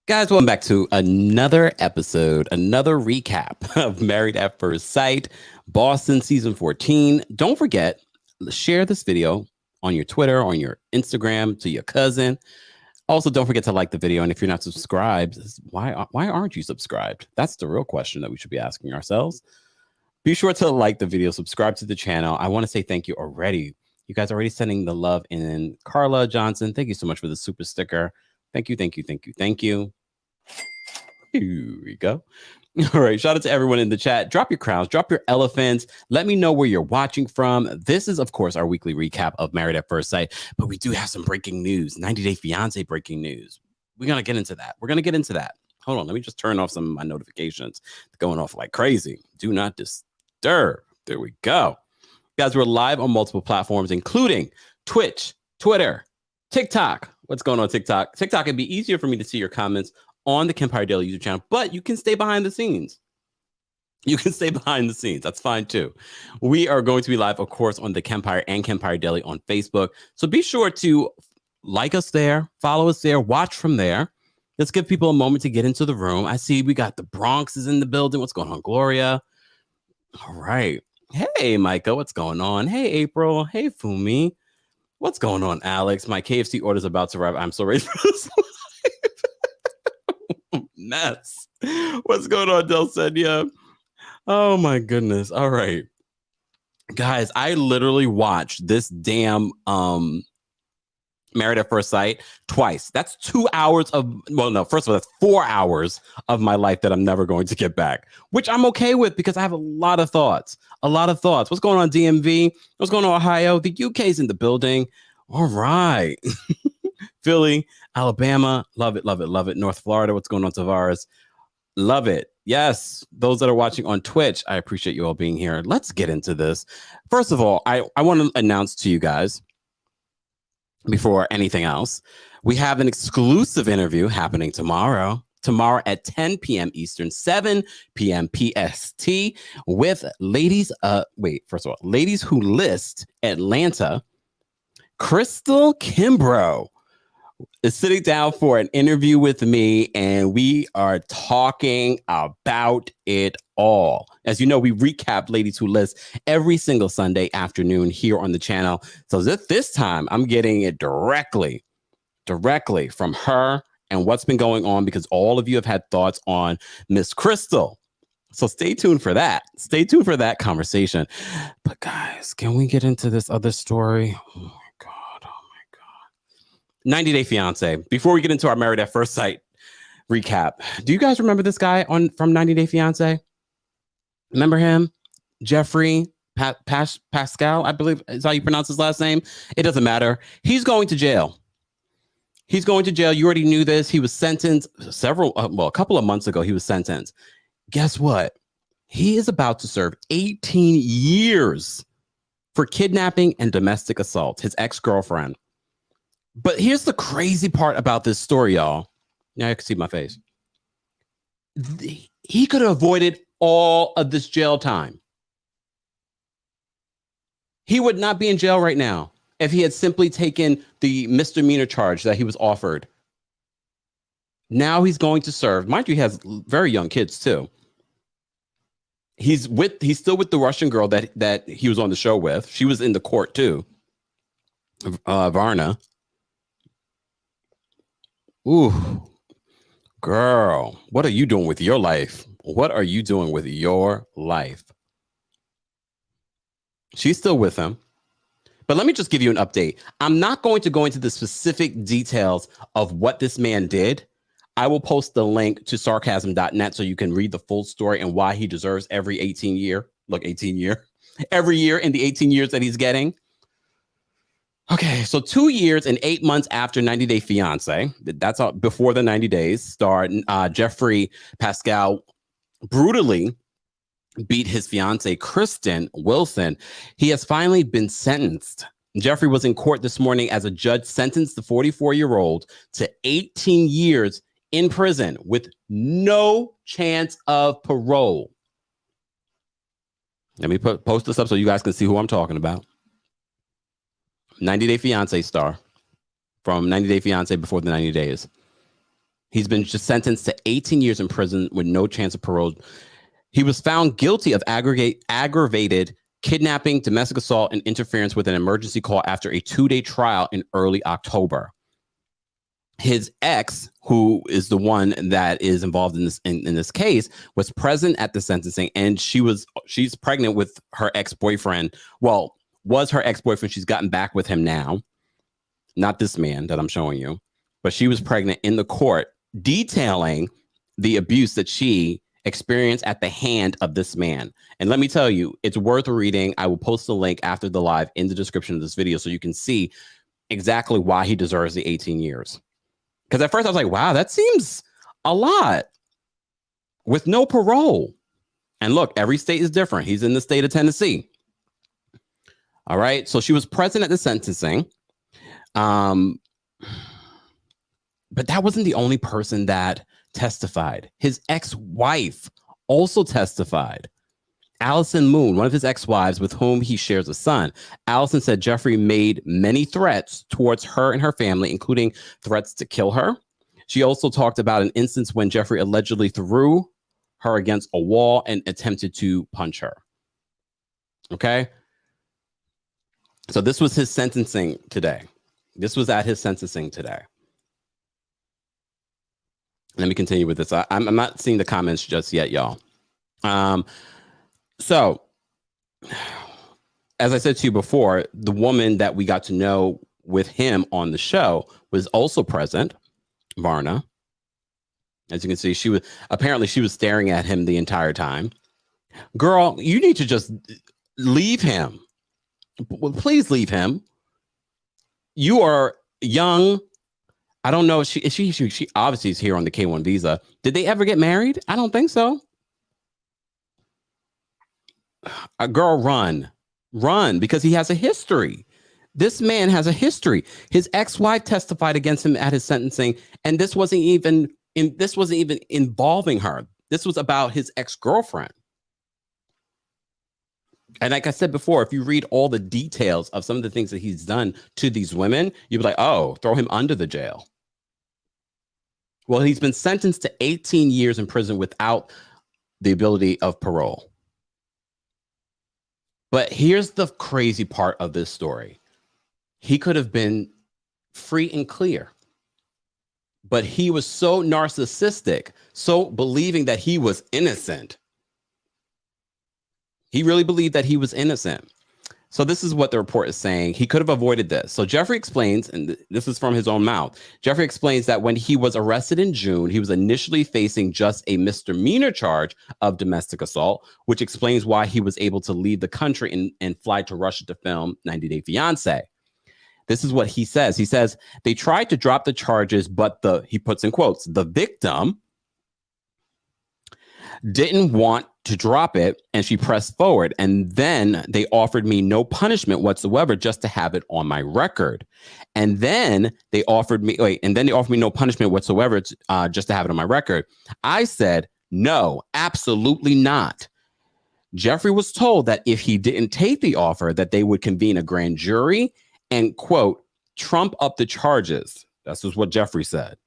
Guys, welcome back to another episode, another recap of Married at First Sight, Boston season 14. Don't forget, share this video on your Twitter, on your Instagram, to your cousin. Also, don't forget to like the video. And if you're not subscribed, why aren't you subscribed? That's the real question that we should be asking ourselves. Be sure to like the video, subscribe to the channel. I want to say thank you already. You guys are already sending the love in. Carla Johnson, thank you so much for the super sticker. Thank you, thank you, thank you, thank you. Here we go. All right. Shout out to everyone in the chat. Drop your crowns, drop your elephants. Let me know where you're watching from. This is, of course, our weekly recap of Married at First Sight, but we do have some breaking news, 90 Day Fiance breaking news. We're going to get into that. Hold on. Let me just turn off some of my notifications. They're going off like crazy. Do not disturb. There we go. Guys, we're live on multiple platforms, including Twitch, Twitter, TikTok. What's going on TikTok? TikTok can be easier for me to see your comments on the Kempire Daily YouTube channel, but you can stay behind the scenes. That's fine too. We are going to be live, of course, on the Kempire and Kempire Daily on Facebook. So be sure to like us there, follow us there, watch from there. Let's give people a moment to get into the room. I see we got the Bronx is in the building. What's going on, Gloria? All right. Hey, Micah, what's going on? Hey, April. Hey, Fumi. What's going on, Alex? My KFC order's about to arrive. I'm so ready for this mess. What's going on, Delsenia? Oh my goodness. All right. Guys, I literally watched this damn Married at First Sight twice. That's 2 hours of, well, no, first of all, that's 4 hours of my life that I'm never going to get back, which I'm okay with because I have a lot of thoughts. What's going on, DMV? What's going on, Ohio? The UK's in the building. All right. Philly, Alabama, love it, love it, love it. North Florida, what's going on, Tavares? Love it. Yes, those that are watching on Twitch, I appreciate you all being here. Let's get into this. First of all, I want to announce to you guys, before anything else, we have an exclusive interview happening tomorrow at 10 p.m. Eastern, 7 p.m. PST with ladies who list Atlanta. Crystal Kimbrough is sitting down for an interview with me, and we are talking about it all. As you know, we recap Ladies Who List every single Sunday afternoon here on the channel. So this time, I'm getting it directly from her and what's been going on, because all of you have had thoughts on Miss Crystal. So stay tuned for that. Stay tuned for that conversation. But guys, can we get into this other story? 90 Day Fiance. Before we get into our Married at First Sight recap, do you guys remember this guy from 90 Day Fiance? Remember him? Jeffrey Pascal, I believe is how you pronounce his last name. It doesn't matter. He's going to jail. You already knew this. He was sentenced a couple of months ago. He was sentenced. Guess what? He is about to serve 18 years for kidnapping and domestic assault, his ex-girlfriend. But here's the crazy part about this story, y'all. Now you can see my face. He could have avoided all of this jail time. He would not be in jail right now if he had simply taken the misdemeanor charge that he was offered. Now he's going to serve. Mind you, he has very young kids too. He's still with the Russian girl that he was on the show with. She was in the court too. Varna. Ooh, girl, what are you doing with your life? She's still with him. But let me just give you an update. I'm not going to go into the specific details of what this man did. I will post the link to sarcasm.net so you can read the full story and why he deserves every 18 year every year in the 18 years that he's getting. Okay, so 2 years and 8 months after 90 Day Fiance, that's before the 90 days, starred Jeffrey Pascal brutally beat his fiance, Kristen Wilson. He has finally been sentenced. Jeffrey was in court this morning as a judge sentenced the 44-year-old to 18 years in prison with no chance of parole. Let me post this up so you guys can see who I'm talking about. 90 Day Fiance star from 90 Day Fiance before the 90 days. He's been just sentenced to 18 years in prison with no chance of parole. He was found guilty of aggravated kidnapping, domestic assault, and interference with an emergency call after a 2-day trial in early October. His ex, who is the one that is involved in this case, was present at the sentencing, and she's pregnant with her ex-boyfriend. Well, was her ex-boyfriend. She's gotten back with him now. Not this man that I'm showing you, but she was pregnant in the court, detailing the abuse that she experienced at the hand of this man. And let me tell you, it's worth reading. I will post the link after the live in the description of this video so you can see exactly why he deserves the 18 years. Because at first I was like, wow, that seems a lot with no parole. And look, every state is different. He's in the state of Tennessee. All right. So she was present at the sentencing. But that wasn't the only person that testified. His ex-wife also testified. Allison Moon, one of his ex-wives with whom he shares a son. Allison said Jeffrey made many threats towards her and her family, including threats to kill her. She also talked about an instance when Jeffrey allegedly threw her against a wall and attempted to punch her. Okay. So this was his sentencing today. This was at his sentencing today. Let me continue with this. I'm not seeing the comments just yet, y'all. So, as I said to you before, the woman that we got to know with him on the show was also present, Varna. As you can see, she was staring at him the entire time. Girl, you need to just leave him. Please leave him. You are young. I don't know. She obviously is here on the K-1 visa. Did they ever get married? I don't think so. A girl, run, because he has a history. This man has a history. His ex-wife testified against him at his sentencing, and this wasn't even involving her. This was about his ex-girlfriend. And like I said before, if you read all the details of some of the things that he's done to these women, you'd be like, oh, throw him under the jail. Well, he's been sentenced to 18 years in prison without the ability of parole. But here's the crazy part of this story. He could have been free and clear, but he was so narcissistic, so believing that he was innocent. He really believed that he was innocent. So this is what the report is saying. He could have avoided this. So Jeffrey explains, and this is from his own mouth. Jeffrey explains that when he was arrested in June, he was initially facing just a misdemeanor charge of domestic assault, which explains why he was able to leave the country and fly to Russia to film 90 Day Fiance. This is what he says. He says, they tried to drop the charges, but he puts in quotes, the victim didn't want to drop it, and she pressed forward. And then they offered me no punishment whatsoever just to have it on my record. And then they offered me no punishment whatsoever just to have it on my record. I said, no, absolutely not. Jeffrey was told that if he didn't take the offer, that they would convene a grand jury and, quote, trump up the charges. That's just what Jeffrey said.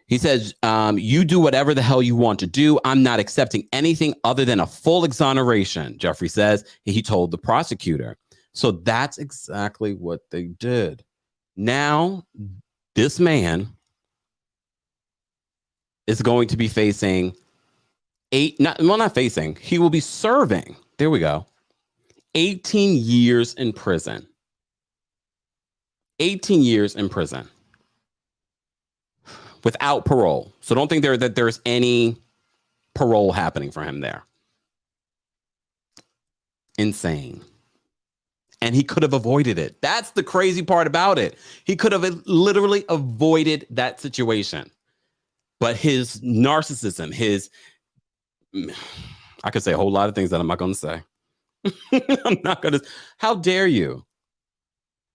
He says, you do whatever the hell you want to do. I'm not accepting anything other than a full exoneration, Jeffrey says. He told the prosecutor. So that's exactly what they did. Now, this man is going to be facing he will be serving, there we go, 18 years in prison. 18 years in prison. Without parole. So don't think that there's any parole happening for him there. Insane. And he could have avoided it. That's the crazy part about it. He could have literally avoided that situation. But his narcissism, I could say a whole lot of things that I'm not going to say. I'm not going to. How dare you?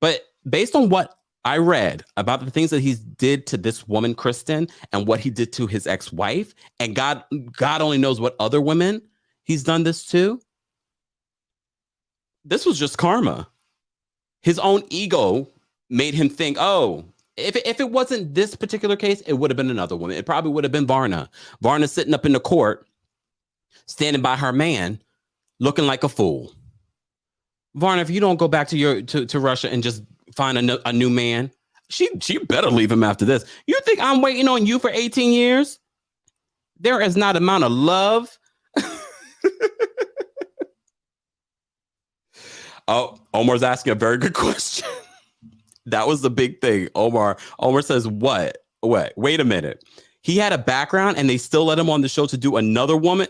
But based on what I read about the things that he did to this woman, Kristen, and what he did to his ex-wife, and God only knows what other women he's done this to. This was just karma. His own ego made him think, oh, If it wasn't this particular case, it would have been another woman. It probably would have been Varna. Varna sitting up in the court, standing by her man, looking like a fool. Varna, if you don't go back to Russia and just find a new man, she better leave him after this. You think I'm waiting on you for 18 years? There is not amount of love. Oh, Omar's asking a very good question. That was the big thing. Omar says, what? Wait a minute. He had a background and they still let him on the show to do another woman.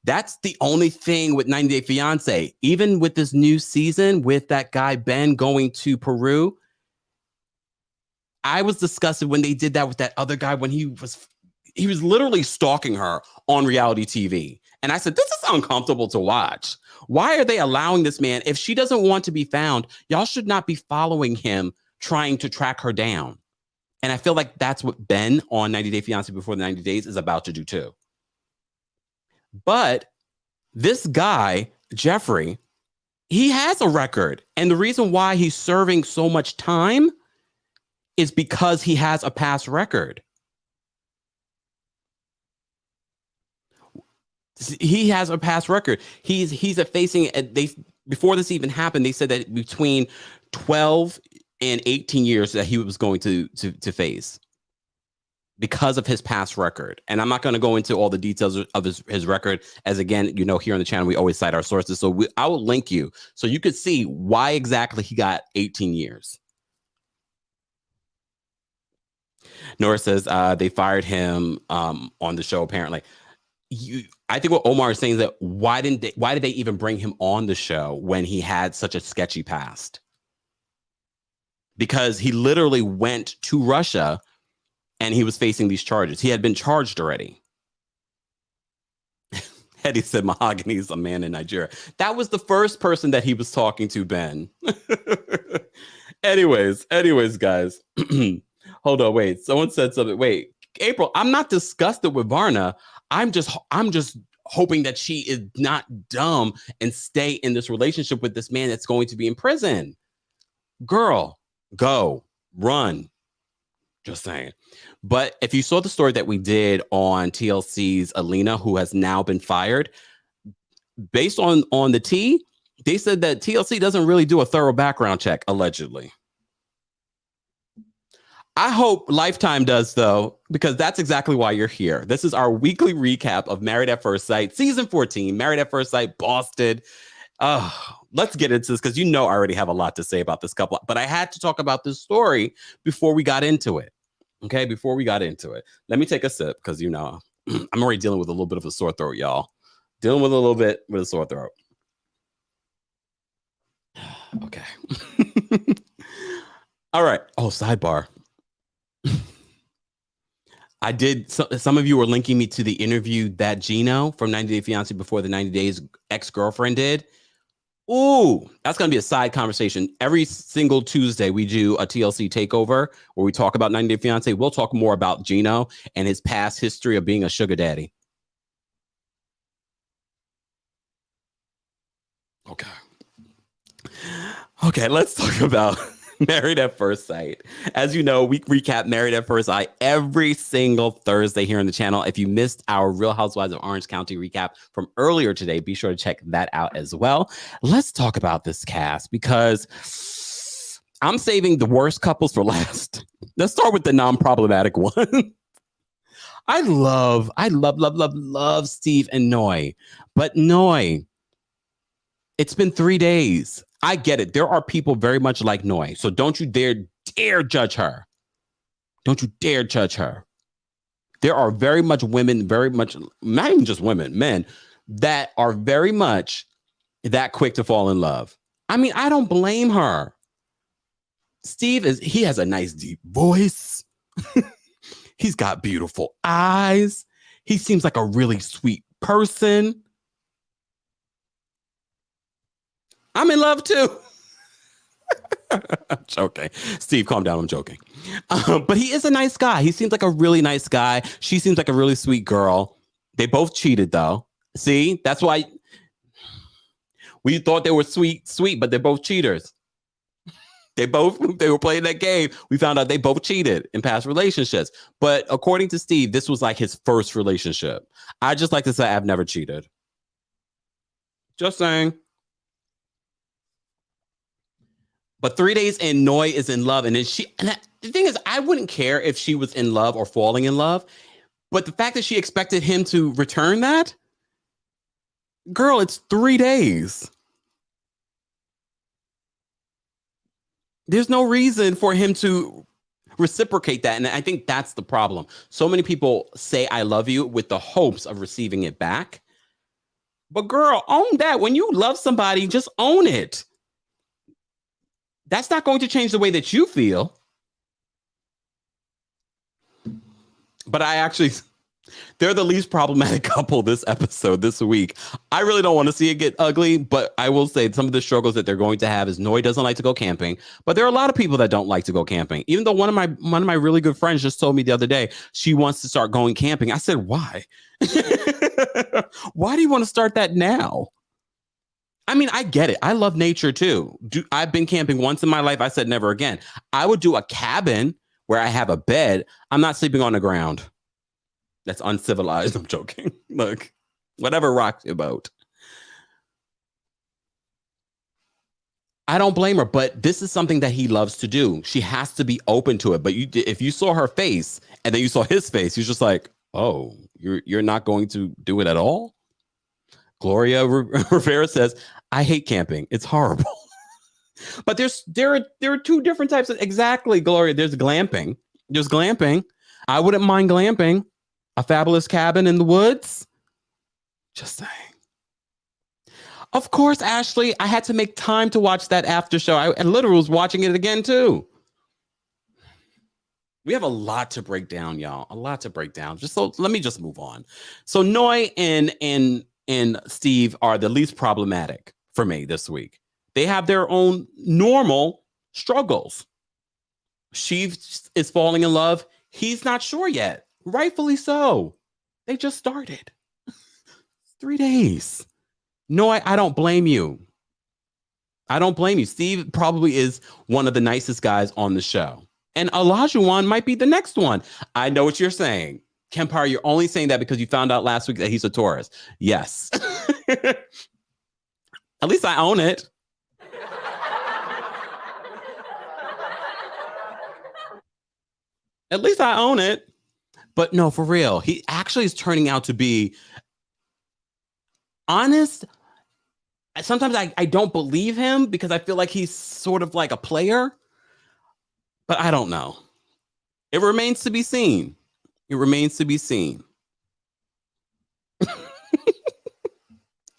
That's the only thing with 90 Day Fiance. Even with this new season with that guy Ben going to Peru, I was disgusted when they did that with that other guy when he was literally stalking her on reality TV. And I said, this is uncomfortable to watch. Why are they allowing this man? If she doesn't want to be found, y'all should not be following him, trying to track her down. And I feel like that's what Ben on 90 Day Fiance Before the 90 Days is about to do too. But this guy, Jeffrey, he has a record. And the reason why he's serving so much time is because he has a past record. He has a past record. He's facing, before this even happened, they said that between 12 and 18 years that he was going to face because of his past record. And I'm not going to go into all the details of his record, as again, you know, here on the channel, we always cite our sources. So I will link you so you could see why exactly he got 18 years. Nora says they fired him on the show, apparently. I think what Omar is saying is that why did they even bring him on the show when he had such a sketchy past? Because he literally went to Russia and he was facing these charges. He had been charged already. Eddie said Mahogany is a man in Nigeria. That was the first person that he was talking to, Ben. anyways, guys. Hold on, wait. Someone said something. Wait, April, I'm not disgusted with Varna. I'm just hoping that she is not dumb and stay in this relationship with this man that's going to be in prison. Girl, go, run. Just saying. But if you saw the story that we did on TLC's Alina, who has now been fired, based on the tea, they said that TLC doesn't really do a thorough background check, allegedly. I hope Lifetime does, though, because that's exactly why you're here. This is our weekly recap of Married at First Sight, season 14, Married at First Sight, Boston. Let's get into this because you know I already have a lot to say about this couple, but I had to talk about this story before we got into it. Okay, before we got into it. Let me take a sip because, you know, I'm already dealing with a little bit of a sore throat, y'all. Dealing with a little bit with a sore throat. Okay. All right. Oh, sidebar. I did. Some of you were linking me to the interview that Gino from 90 Day Fiance Before the 90 Days ex-girlfriend did. Ooh, that's going to be a side conversation. Every single Tuesday, we do a TLC takeover where we talk about 90 Day Fiance. We'll talk more about Gino and his past history of being a sugar daddy. Okay, let's talk about Married at First Sight. As you know, we recap Married at First Sight every single Thursday here on the channel. If you missed our Real Housewives of Orange County recap from earlier today, be sure to check that out as well. Let's talk about this cast because I'm saving the worst couples for last. Let's start with the non-problematic one. I love Steve and Noi, but Noi, it's been 3 days. I get it. There are people very much like Noi. So don't you dare judge her. Don't you dare judge her. There are very much women, very much, not even just women, men that are very much that quick to fall in love. I mean, I don't blame her. Steve he has a nice deep voice. He's got beautiful eyes. He seems like a really sweet person. I'm in love too. I'm joking. Steve, calm down. I'm joking. But he is a nice guy. He seems like a really nice guy. She seems like a really sweet girl. They both cheated though. See, that's why we thought they were sweet, but they're both cheaters. They were playing that game. We found out they both cheated in past relationships. But according to Steve, this was like his first relationship. I just like to say I've never cheated. Just saying. But 3 days in, Noi is in love. And then the thing is, I wouldn't care if she was in love or falling in love. But the fact that she expected him to return that, girl, it's 3 days. There's no reason for him to reciprocate that. And I think that's the problem. So many people say, I love you with the hopes of receiving it back. But girl, own that. When you love somebody, just own it. That's not going to change the way that you feel. But they're the least problematic couple this episode, this week. I really don't want to see it get ugly, but I will say some of the struggles that they're going to have is Noi doesn't like to go camping, but there are a lot of people that don't like to go camping. Even though one of my really good friends just told me the other day she wants to start going camping. I said, why? Why do you want to start that now? I mean, I get it. I love nature too. I've been camping once in my life. I said never again. I would do a cabin where I have a bed. I'm not sleeping on the ground. That's uncivilized. I'm joking. Look, whatever rocks your boat. I don't blame her, but this is something that he loves to do. She has to be open to it. But if you saw her face and then you saw his face, he's just like, oh, you're not going to do it at all? Gloria Rivera says, I hate camping. It's horrible. But there are two different types of, exactly, Gloria. There's glamping. There's glamping. I wouldn't mind glamping. A fabulous cabin in the woods. Just saying. Of course, Ashley, I had to make time to watch that after show. I literally was watching it again, too. We have a lot to break down, y'all. A lot to break down. Let me just move on. So Noi and Steve are the least problematic for me this week. They have their own normal struggles. She is falling in love. He's not sure yet. Rightfully so. They just started. 3 days. No, I don't blame you. I don't blame you. Steve probably is one of the nicest guys on the show. And Olajuwon might be the next one. I know what you're saying. Kempire, you're only saying that because you found out last week that he's a Taurus. Yes. At least I own it. At least I own it. But no, for real, he actually is turning out to be honest. Sometimes I don't believe him because I feel like he's sort of like a player. But I don't know. It remains to be seen. It remains to be seen.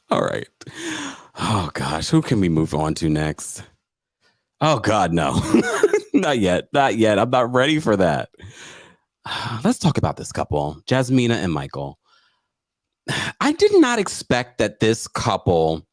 All right. Oh, gosh. Who can we move on to next? Oh, God, no. Not yet. Not yet. I'm not ready for that. Let's talk about this couple, Jasmina and Michael. I did not expect that this couple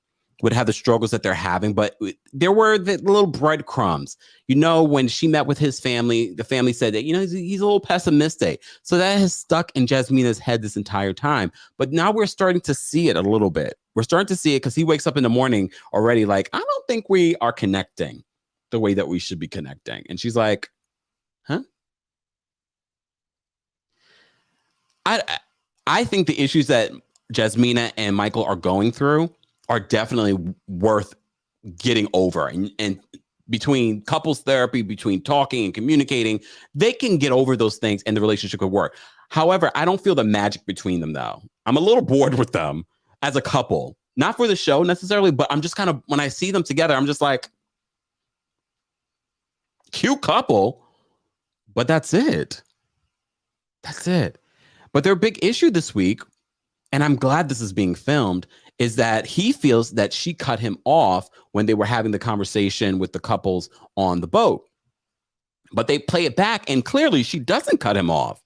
would have the struggles that they're having, but there were the little breadcrumbs. You know, when she met with his family, the family said that, you know, he's a little pessimistic. So that has stuck in Jasmina's head this entire time. But now we're starting to see it a little bit. We're starting to see it because he wakes up in the morning already like, I don't think we are connecting the way that we should be connecting. And she's like, huh? I think the issues that Jasmina and Michael are going through are definitely worth getting over. And between couples therapy, between talking and communicating, they can get over those things and the relationship could work. However, I don't feel the magic between them, though. I'm a little bored with them as a couple. Not for the show necessarily, but I'm just kind of, when I see them together, I'm just like, cute couple, but that's it. That's it. But their big issue this week, and I'm glad this is being filmed, is that he feels that she cut him off when they were having the conversation with the couples on the boat. But they play it back, and clearly she doesn't cut him off.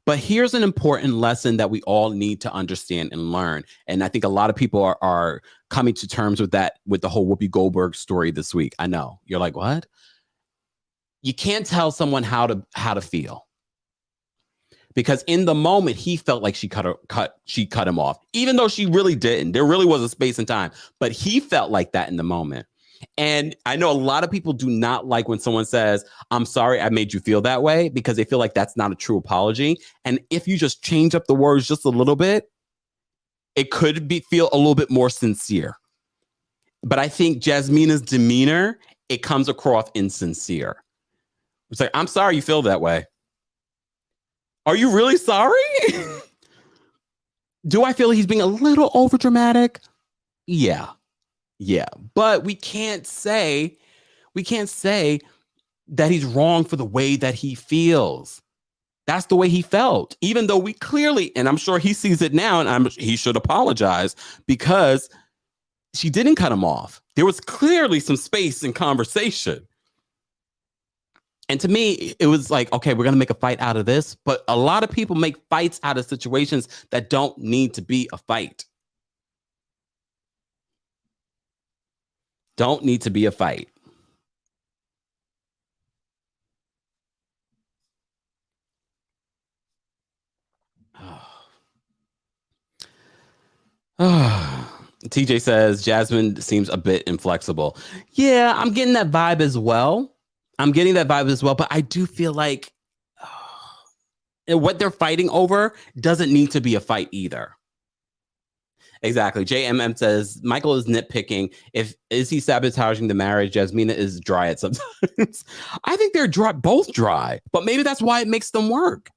But here's an important lesson that we all need to understand and learn. And I think a lot of people are coming to terms with that, with the whole Whoopi Goldberg story this week. I know. You're like, what? You can't tell someone how to feel. Because in the moment, he felt like she cut him off, even though she really didn't. There really was a space and time, but he felt like that in the moment. And I know a lot of people do not like when someone says, I'm sorry I made you feel that way, because they feel like that's not a true apology. And if you just change up the words just a little bit, it could feel a little bit more sincere. But I think Jasmina's demeanor, it comes across insincere. It's like, I'm sorry you feel that way. Are you really sorry? Do I feel he's being a little overdramatic? Yeah. But we can't say that he's wrong for the way that he feels. That's the way he felt, even though we clearly, and I'm sure he sees it now, and he should apologize, because she didn't cut him off. There was clearly some space in conversation. And to me, it was like, okay, we're going to make a fight out of this. But a lot of people make fights out of situations that don't need to be a fight. Don't need to be a fight. TJ says Jasmine seems a bit inflexible. Yeah, I'm getting that vibe as well. But I do feel like what they're fighting over doesn't need to be a fight either. Exactly. JMM says Michael is nitpicking. Is he sabotaging the marriage? Jasmina is dry at sometimes. I think they're both dry, but maybe that's why it makes them work.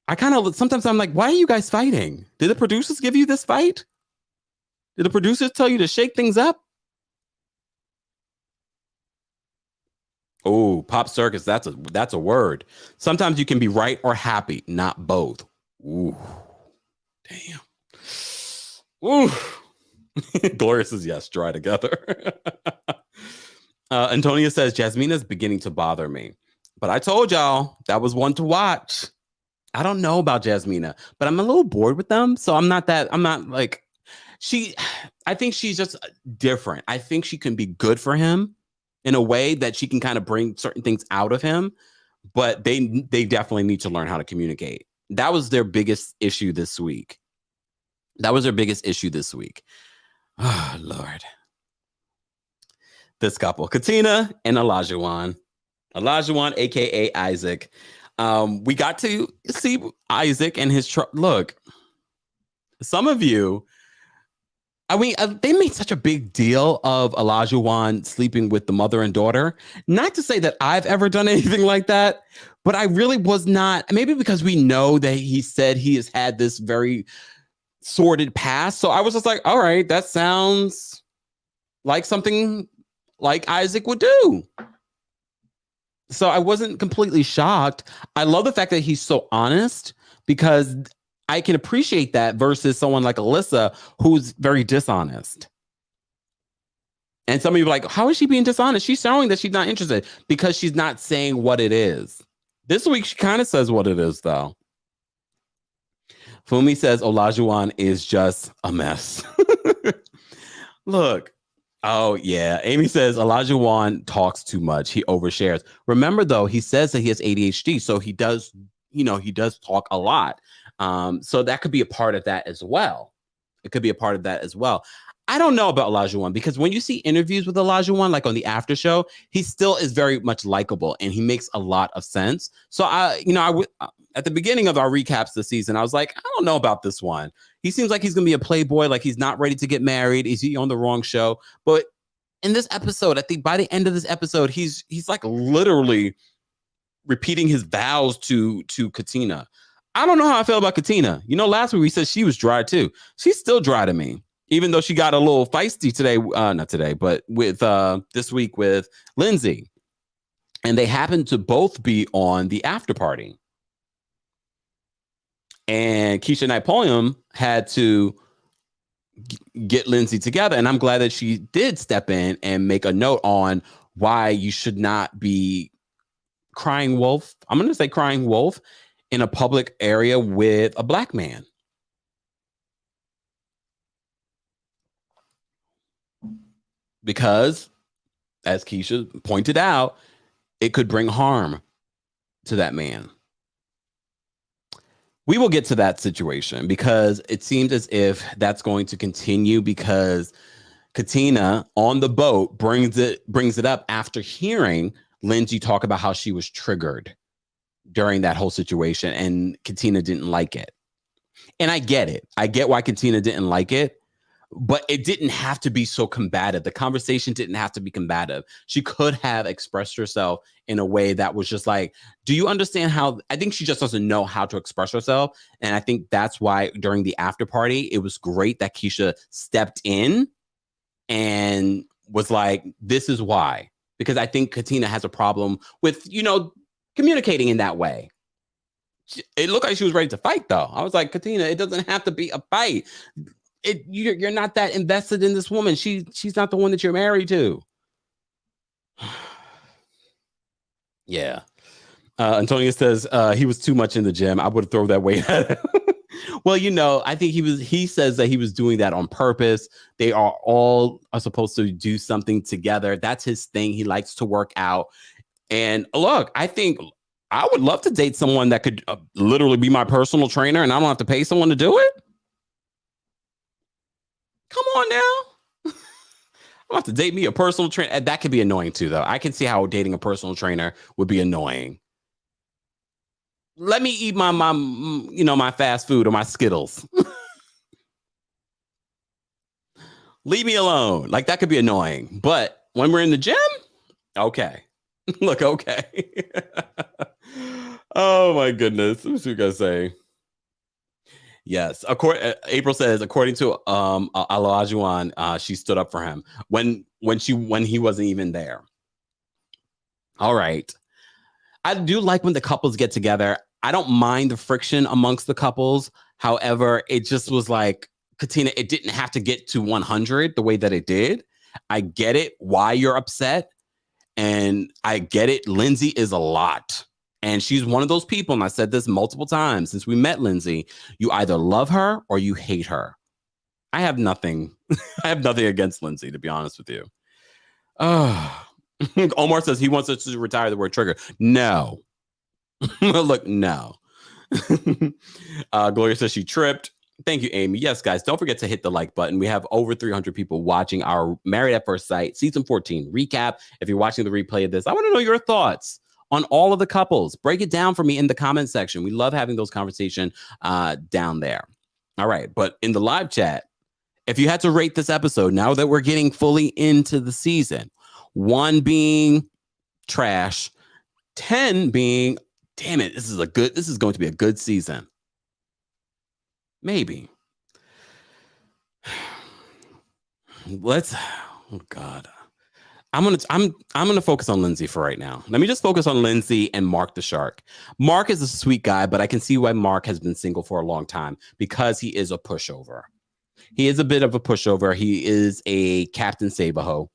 Sometimes I'm like, why are you guys fighting? Did the producers give you this fight? Did the producers tell you to shake things up? Oh, pop circus. That's a word. Sometimes you can be right or happy, not both. Ooh, damn. Ooh. Gloria says yes, dry together. Antonia says Jasmina's beginning to bother me, but I told y'all that was one to watch. I don't know about Jasmina, but I'm a little bored with them. So I'm not like I think she's just different. I think she can be good for him in a way that she can kind of bring certain things out of him, but they definitely need to learn how to communicate. That was their biggest issue this week. Oh, Lord. This couple, Katina and Olajuwon, aka Isaac. We got to see Isaac and his look. Some of you, I mean, they made such a big deal of Olajuwon sleeping with the mother and daughter. Not to say that I've ever done anything like that, but I really was not. Maybe because we know that he said he has had this very sordid past. So I was just like, all right, that sounds like something like Isaac would do. So I wasn't completely shocked. I love the fact that he's so honest, because I can appreciate that versus someone like Alyssa, who's very dishonest. And some of you are like, how is she being dishonest? She's showing that she's not interested because she's not saying what it is. This week, she kind of says what it is, though. Fumi says Olajuwon is just a mess. Look. Oh, yeah. Amy says Olajuwon talks too much. He overshares. Remember, though, he says that he has ADHD. So he does talk a lot. So that could be a part of that as well. I don't know about Olajuwon, because when you see interviews with Olajuwon, like on the after show, he still is very much likable and he makes a lot of sense. So at the beginning of our recaps this season, I was like, I don't know about this one. He seems like he's going to be a playboy, like he's not ready to get married. Is he on the wrong show? But in this episode, I think by the end of this episode, he's like literally repeating his vows to Katina. I don't know how I feel about Katina. Last week we said she was dry too. She's still dry to me, even though she got a little feisty today. Not today, but with this week with Lindsey. And they happened to both be on the after party. And Keisha Napoleon had to get Lindsey together. And I'm glad that she did step in and make a note on why you should not be crying wolf. I'm going to say crying wolf in a public area with a black man. Because, as Keisha pointed out, it could bring harm to that man. We will get to that situation, because it seems as if that's going to continue, because Katina on the boat brings it up after hearing Lindsey talk about how she was triggered during that whole situation, and Katina didn't like it. And I get it. I get why Katina didn't like it, but it didn't have to be so combative. The conversation didn't have to be combative. She could have expressed herself in a way that was just like, do you understand how? I think she just doesn't know how to express herself. And I think that's why during the after party, it was great that Keisha stepped in and was like, this is why. Because I think Katina has a problem with, communicating in that way. It looked like she was ready to fight, though. I was like, Katina, it doesn't have to be a fight. You're not that invested in this woman. She's not the one that you're married to. Yeah. Antonio says he was too much in the gym. I would throw that weight at him. Well, I think he says that he was doing that on purpose. They are supposed to do something together. That's his thing. He likes to work out. And look, I think I would love to date someone that could literally be my personal trainer and I don't have to pay someone to do it. Come on now. I'm have to date me a personal trainer. That could be annoying too, though. I can see how dating a personal trainer would be annoying. Let me eat my fast food or my Skittles. Leave me alone. Like, that could be annoying. But when we're in the gym, okay. Look, okay. Oh my goodness. What's you guys say? Yes. April says, according to Olajuwon, she stood up for him when he wasn't even there. All right. I do like when the couples get together. I don't mind the friction amongst the couples. However, it just was like, Katina, it didn't have to get to 100 the way that it did. I get it, why you're upset. And I get it. Lindsey is a lot. And she's one of those people, and I said this multiple times since we met Lindsey, you either love her or you hate her. I have nothing. I have nothing against Lindsey, to be honest with you. Omar says he wants us to retire the word trigger. No. Look, no. Gloria says she tripped. Thank you, Amy. Yes, guys, don't forget to hit the like button. We have over 300 people watching our Married at First Sight season 14 recap. If you're watching the replay of this, I want to know your thoughts on all of the couples. Break it down for me in the comment section. We love having those conversations down there. All right. But in the live chat, if you had to rate this episode, now that we're getting fully into the season, 1 being trash, 10 being, damn it, this is going to be a good season. Maybe. Oh God. I'm gonna focus on Lindsey for right now. Let me just focus on Lindsey and Mark the Shark. Mark is a sweet guy, but I can see why Mark has been single for a long time, because he is a pushover. He is a bit of a pushover. He is a Captain Save-A-Ho.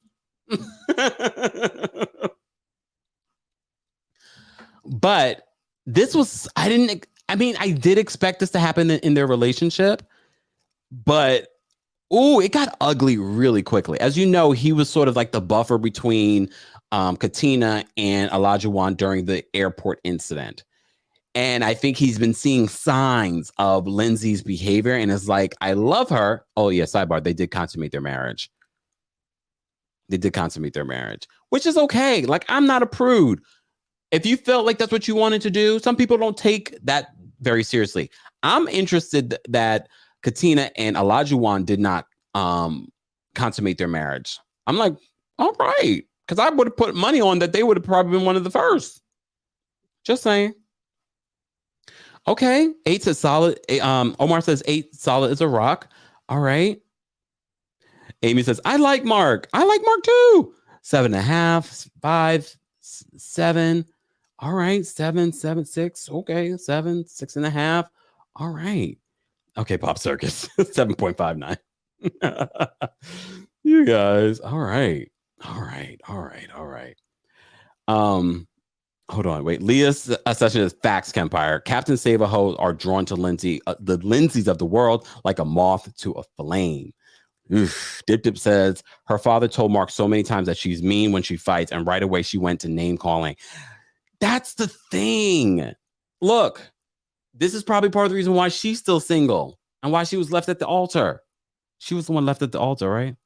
But this was, I did expect this to happen in their relationship, but it got ugly really quickly. As you know, he was sort of like the buffer between Katina and Olajuwon during the airport incident. And I think he's been seeing signs of Lindsey's behavior and is like, I love her. Oh, yeah, sidebar. They did consummate their marriage. Which is okay. Like, I'm not a prude. If you felt like that's what you wanted to do, some people don't take that very seriously. I'm interested that Katina and Olajuwon did not consummate their marriage. I'm like, all right. Because I would have put money on that they would have probably been one of the first. Just saying. Okay. 8 says solid. Omar says 8 solid is a rock. All right. Amy says, I like Mark. I like Mark too. 7.5, 5, 7. All right. 7, 7, 6. Okay. 7, 6.5. All right. Okay. Pop Circus. 7.59. You guys. All right. Hold on. Wait. Leah's session is facts, Kempire. Captain Save-A-Ho are drawn to Lindsey, the Lindseys of the world, like a moth to a flame. Oof. Dip Dip says her father told Mark so many times that she's mean when she fights, and right away she went to name calling. That's the thing. Look, this is probably part of the reason why she's still single and why she was left at the altar. She was the one left at the altar, right?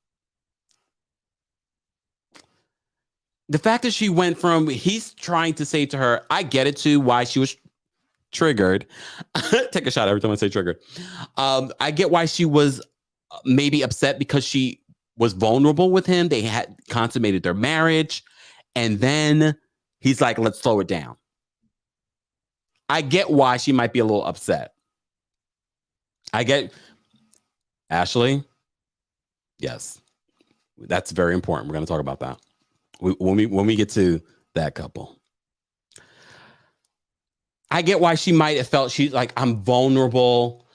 The fact that she went from, he's trying to say to her, I get it too, why she was triggered. Take a shot every time I say triggered. I get why she was maybe upset because she was vulnerable with him. They had consummated their marriage. And then he's like, let's slow it down. I get why she might be a little upset. I get, Ashley, yes, that's very important. We're going to talk about that when we get to that couple. I get why she might have felt she's like, I'm vulnerable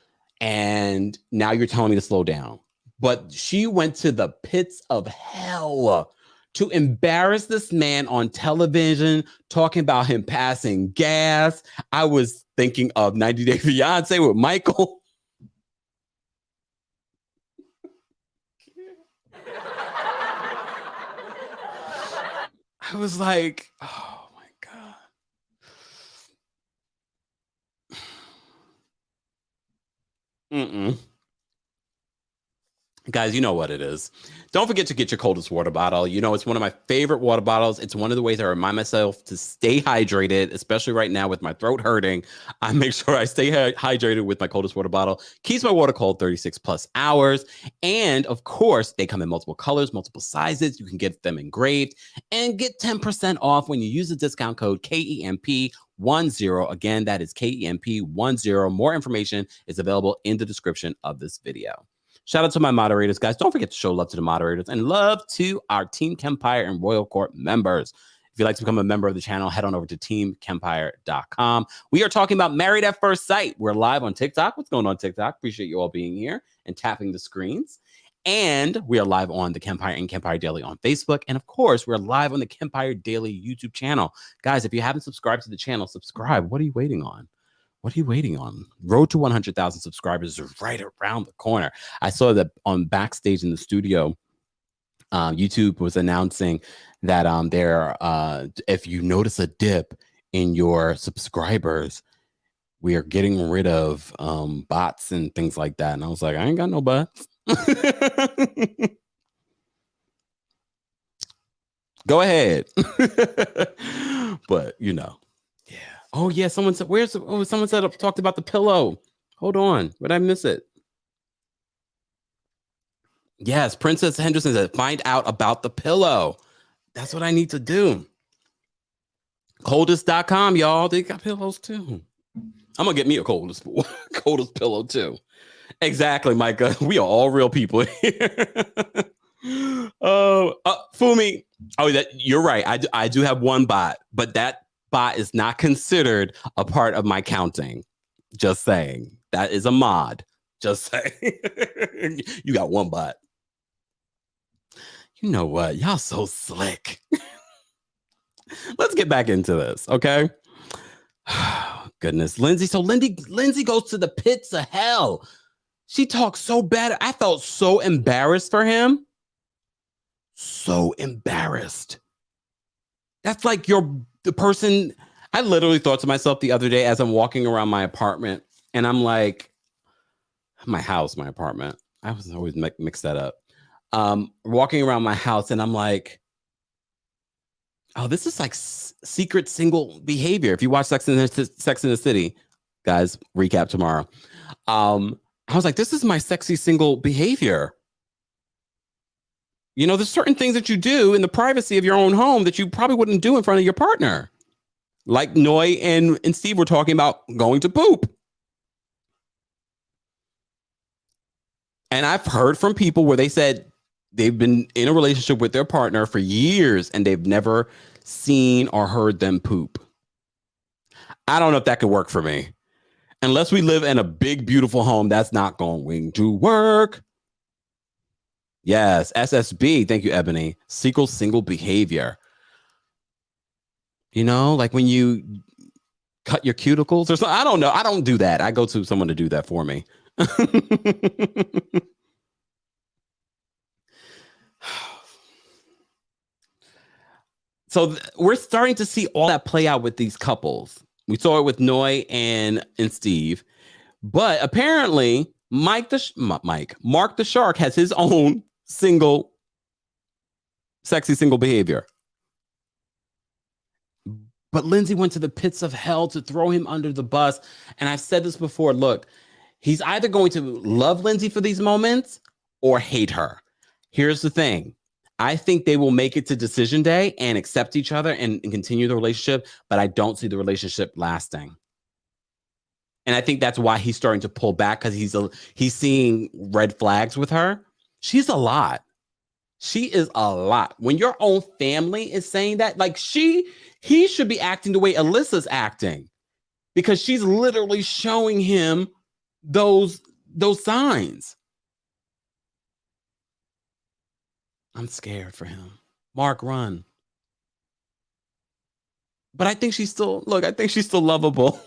and now you're telling me to slow down. But she went to the pits of hell to embarrass this man on television, talking about him passing gas. I was thinking of 90 Day Fiance with Michael. I was like, oh my God. Mm-mm. Guys, you know what it is. Don't forget to get your coldest water bottle. You know, it's one of my favorite water bottles. It's one of the ways I remind myself to stay hydrated, especially right now with my throat hurting. I make sure I stay hydrated with my coldest water bottle. Keeps my water cold 36 plus hours. And of course, they come in multiple colors, multiple sizes. You can get them engraved and get 10% off when you use the discount code KEMP10. Again, that is KEMP10. More information is available in the description of this video. Shout out to my moderators, guys. Don't forget to show love to the moderators and love to our Team Kempire and Royal Court members. If you'd like to become a member of the channel, head on over to TheKempire.com. We are talking about Married at First Sight. We're live on TikTok. What's going on, TikTok? Appreciate you all being here and tapping the screens. And we are live on TheKempire and Kempire Daily on Facebook. And of course, we're live on the Kempire Daily YouTube channel. Guys, if you haven't subscribed to the channel, subscribe. What are you waiting on? What are you waiting on? Road to 100,000 subscribers is right around the corner. I saw that on backstage in the studio, YouTube was announcing that if you notice a dip in your subscribers, we are getting rid of bots and things like that. And I was like, I ain't got no bots. Go ahead. But you know. Oh yeah, someone said, someone said talked about the pillow. Hold on, would I miss it? Yes, Princess Henderson said, find out about the pillow. That's what I need to do. Coldest.com, y'all. They got pillows too. I'm gonna get me a coldest pillow too. Exactly, Micah. We are all real people here. Fumi. Oh, you're right. I do have one bot, but that bot is not considered a part of my counting. Just saying. That is a mod. Just saying. You got one bot. You know what? Y'all so slick. Let's get back into this, okay? Goodness. Lindsey. So Lindsey goes to the pits of hell. She talks so bad. I felt so embarrassed for him. So embarrassed. That's like the person. I literally thought to myself the other day as I'm walking around my apartment, and I'm like, my apartment. I was always mix that up. Walking around my house, and I'm like, oh, this is like secret single behavior. If you watch Sex in the City, guys, recap tomorrow. I was like, this is my sexy single behavior. You know, there's certain things that you do in the privacy of your own home that you probably wouldn't do in front of your partner. Like Noy and Steve were talking about going to poop. And I've heard from people where they said they've been in a relationship with their partner for years and they've never seen or heard them poop. I don't know if that could work for me. Unless we live in a big, beautiful home, that's not going to work. Yes, SSB. Thank you, Ebony. Secret single behavior. You know, like when you cut your cuticles or something. I don't know. I don't do that. I go to someone to do that for me. So we're starting to see all that play out with these couples. We saw it with Noy and Steve. But apparently, Mark the Shark has his own sexy single behavior. But Lindsey went to the pits of hell to throw him under the bus. And I've said this before. Look, he's either going to love Lindsey for these moments or hate her. Here's the thing. I think they will make it to decision day and accept each other and continue the relationship, but I don't see the relationship lasting. And I think that's why he's starting to pull back, because he's seeing red flags with her. She's a lot. She is a lot. When your own family is saying that, like he should be acting the way Alyssa's acting, because she's literally showing him those signs. I'm scared for him. Mark, run. But I think she's still lovable.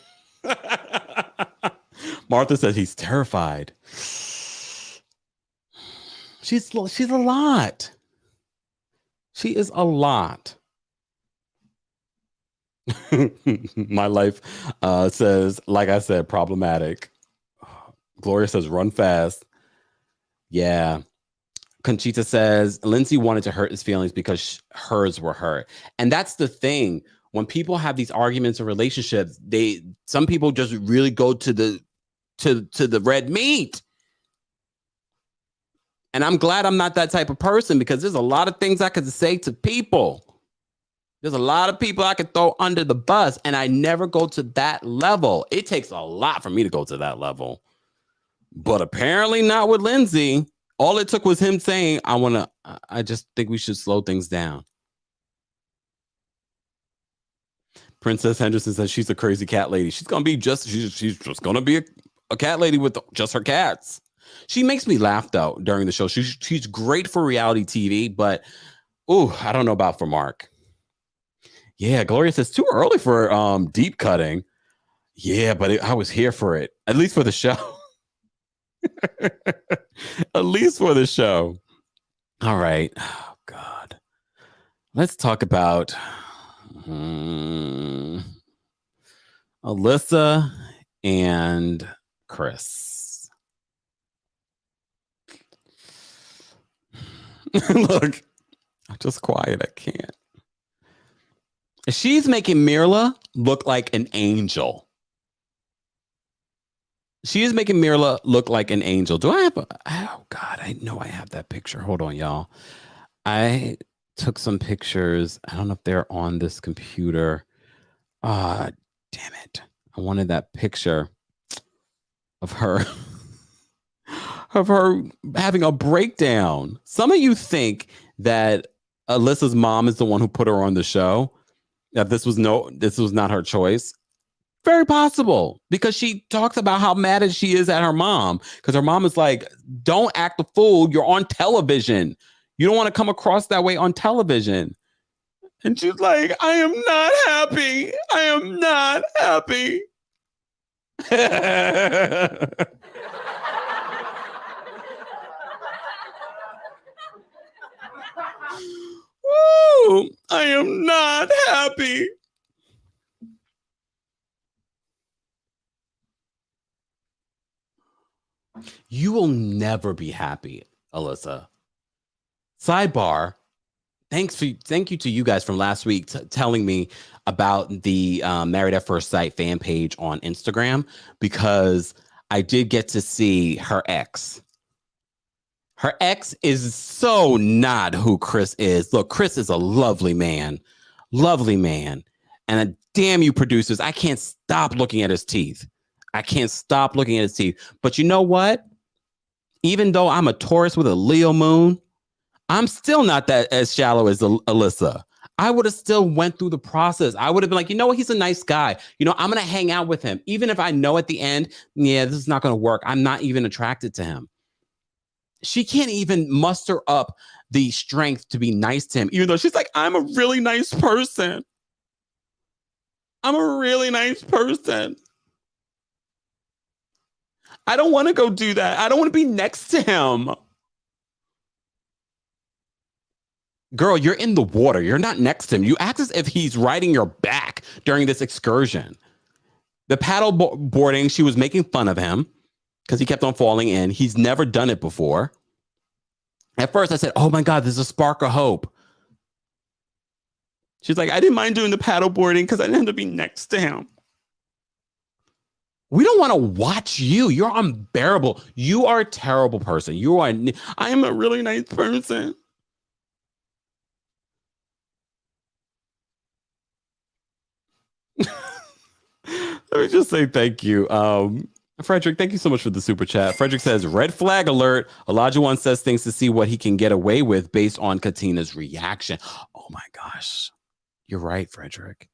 Martha says he's terrified. She's a lot. She is a lot. My life says, like I said, problematic. Gloria says, run fast. Yeah. Conchita says, Lindsey wanted to hurt his feelings because hers were hurt. And that's the thing. When people have these arguments or relationships, some people just really go to the red meat. And I'm glad I'm not that type of person, because there's a lot of things I could say to people. There's a lot of people I could throw under the bus, and I never go to that level. It takes a lot for me to go to that level. But apparently not with Lindsey. All it took was him saying, I just think we should slow things down. Princess Henderson says she's a crazy cat lady. She's just gonna be a cat lady with just her cats. She makes me laugh though during the show. She's great for reality TV, but I don't know about for Mark. Yeah, Gloria says too early for deep cutting. Yeah, but I was here for it, at least for the show. At least for the show. All right. Oh God. Let's talk about Alyssa and Chris. Look, I'm just quiet. I can't. She's making Mirla look like an angel. She is making Mirla look like an angel. Do I have oh God, I know I have that picture. Hold on, y'all. I took some pictures. I don't know if they're on this computer. Damn it. I wanted that picture of her having a breakdown. Some of you think that Alyssa's mom is the one who put her on the show, that this was not her choice. Very possible, because she talks about how mad she is at her mom, because her mom is like, don't act a fool. You're on television. You don't want to come across that way on television. And she's like, I am not happy. I am not happy. Woo, I am not happy. You will never be happy, Alyssa. Sidebar. Thank you to you guys from last week telling me about the Married at First Sight fan page on Instagram, because I did get to see her ex. Her ex is so not who Chris is. Look, Chris is a lovely man. Lovely man. And damn you producers, I can't stop looking at his teeth. I can't stop looking at his teeth. But you know what? Even though I'm a Taurus with a Leo moon, I'm still not that as shallow as Alyssa. I would have still went through the process. I would have been like, you know what? He's a nice guy. You know, I'm going to hang out with him. Even if I know at the end, yeah, this is not going to work. I'm not even attracted to him. She can't even muster up the strength to be nice to him, even though she's like, I'm a really nice person. I'm a really nice person. I don't want to go do that. I don't want to be next to him. Girl, you're in the water. You're not next to him. You act as if he's riding your back during this excursion. The paddle boarding, she was making fun of him because he kept on falling in. He's never done it before. At first, I said, oh my God, there's a spark of hope. She's like, I didn't mind doing the paddle boarding because I didn't have to be next to him. We don't want to watch you. You're unbearable. You are a terrible person. I am a really nice person. Let me just say thank you. Frederick, thank you so much for the super chat. Frederick says, red flag alert. Olajuwon says things to see what he can get away with based on Katina's reaction. Oh my gosh. You're right, Frederick.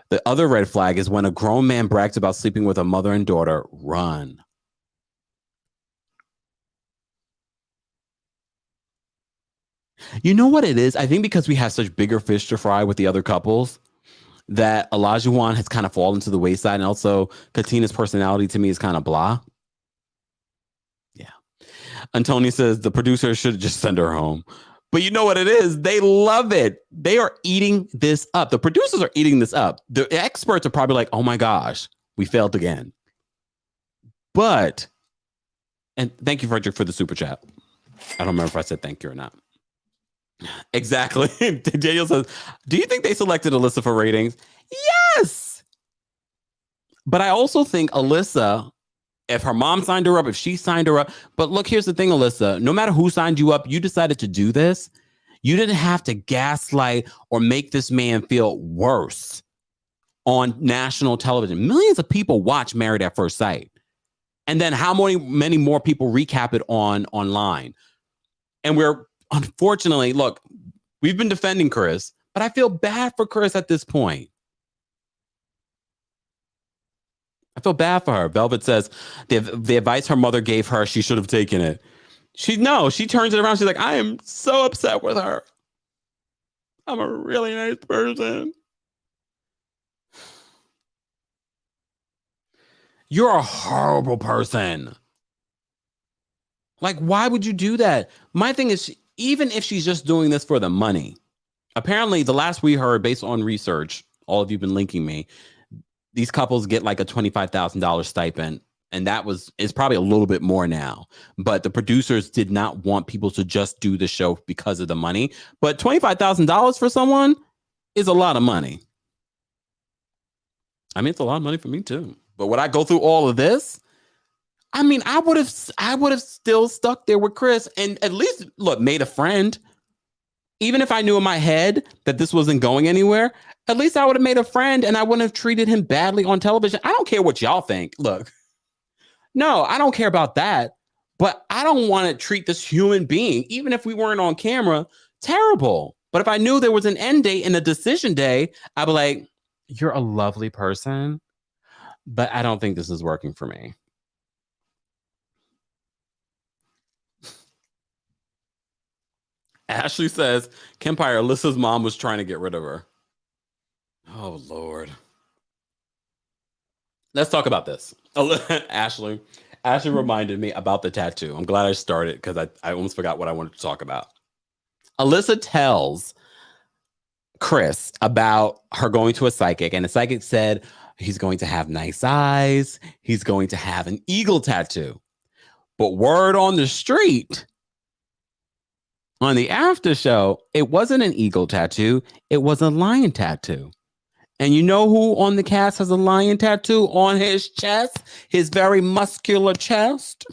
The other red flag is when a grown man brags about sleeping with a mother and daughter. Run. You know what it is? I think because we have such bigger fish to fry with the other couples, that Olajuwon has kind of fallen to the wayside. And also Katina's personality to me is kind of blah. Yeah. And Tony says the producer should just send her home. But you know what it is? They love it. They are eating this up. The producers are eating this up. The experts are probably like, oh my gosh, we failed again. But, and thank you, Frederick, for the super chat. I don't remember if I said thank you or not. Exactly. Daniel says, do you think they selected Alyssa for ratings? Yes. But I also think Alyssa, if her mom signed her up, if she signed her up. But look, here's the thing, Alyssa, no matter who signed you up, you decided to do this. You didn't have to gaslight or make this man feel worse on national television. Millions of people watch Married at First Sight. And then how many more people recap it online? And we're, unfortunately, look, we've been defending Chris, but I feel bad for Chris at this point. I feel bad for her. Velvet says the advice her mother gave her, she should have taken it. She turns it around. She's like, I am so upset with her. I'm a really nice person. You're a horrible person. Like, why would you do that? My thing is, even if she's just doing this for the money, apparently the last we heard, based on research, all of you have been linking me, these couples get like a $25,000 stipend. And it's probably a little bit more now. But the producers did not want people to just do the show because of the money. But $25,000 for someone is a lot of money. I mean, it's a lot of money for me too. But would I go through all of this? I mean, I would have still stuck there with Chris and at least, look, made a friend. Even if I knew in my head that this wasn't going anywhere, at least I would have made a friend and I wouldn't have treated him badly on television. I don't care what y'all think. Look, no, I don't care about that. But I don't want to treat this human being, even if we weren't on camera, terrible. But if I knew there was an end date and a decision day, I'd be like, you're a lovely person, but I don't think this is working for me. Ashley says, Kempire, Alyssa's mom was trying to get rid of her. Oh, Lord. Let's talk about this. Ashley reminded me about the tattoo. I'm glad I started because I almost forgot what I wanted to talk about. Alyssa tells Chris about her going to a psychic, and the psychic said he's going to have nice eyes. He's going to have an eagle tattoo. But word on the street, on the after show, it wasn't an eagle tattoo. It was a lion tattoo. And you know who on the cast has a lion tattoo on his chest? His very muscular chest?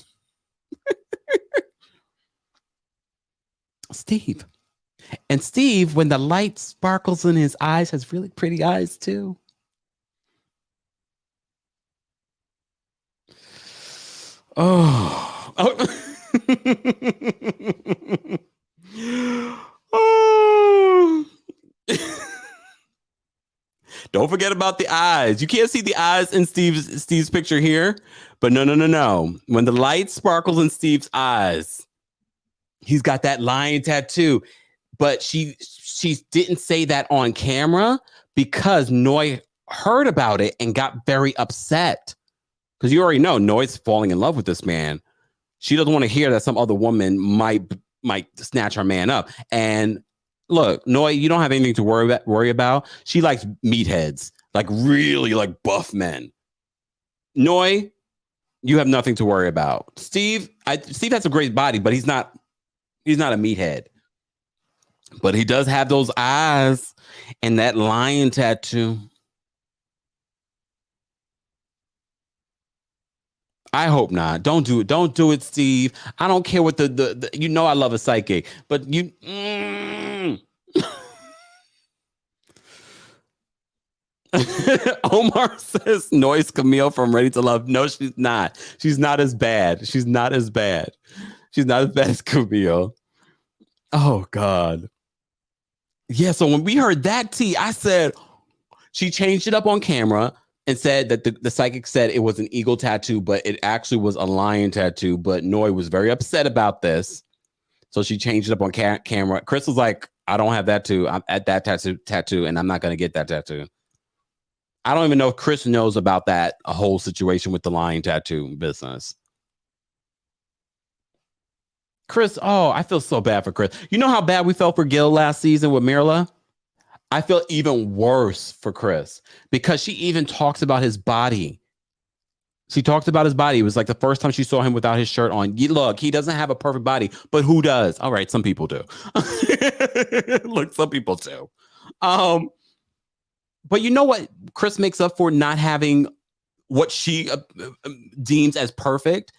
Steve. And Steve, when the light sparkles in his eyes, has really pretty eyes too. Oh. Oh. Don't forget about the eyes. You can't see the eyes in Steve's picture here, but no. When the light sparkles in Steve's eyes, he's got that lion tattoo. But she didn't say that on camera because Noi heard about it and got very upset. Because you already know Noi's falling in love with this man. She doesn't want to hear that some other woman might snatch her man up. And look, Noi, you don't have anything to worry about. She likes meatheads, like really like buff men. Noi, you have nothing to worry about. Steve has a great body, but he's not a meathead. But he does have those eyes. And that lion tattoo. I hope not. Don't do it. Don't do it, Steve. I don't care what the you know I love a psychic, but you Omar says noise Camille from Ready to Love. No, she's not. She's not as bad. She's not as bad. She's not as bad as Camille. Oh God. Yeah, so when we heard that T, I said she changed it up on camera and said that the psychic said it was an eagle tattoo, but it actually was a lion tattoo. But Noi was very upset about this. So she changed it up on camera. Chris was like, I don't have that too. I'm at that tattoo, and I'm not going to get that tattoo. I don't even know if Chris knows about that whole situation with the lion tattoo business. Chris, oh, I feel so bad for Chris. You know how bad we felt for Gil last season with Mirla? I feel even worse for Chris because she even talks about his body. She talks about his body. It was like the first time she saw him without his shirt on. Look, he doesn't have a perfect body, but who does? All right, some people do. Look, some people do. But you know what Chris makes up for not having what she deems as perfect?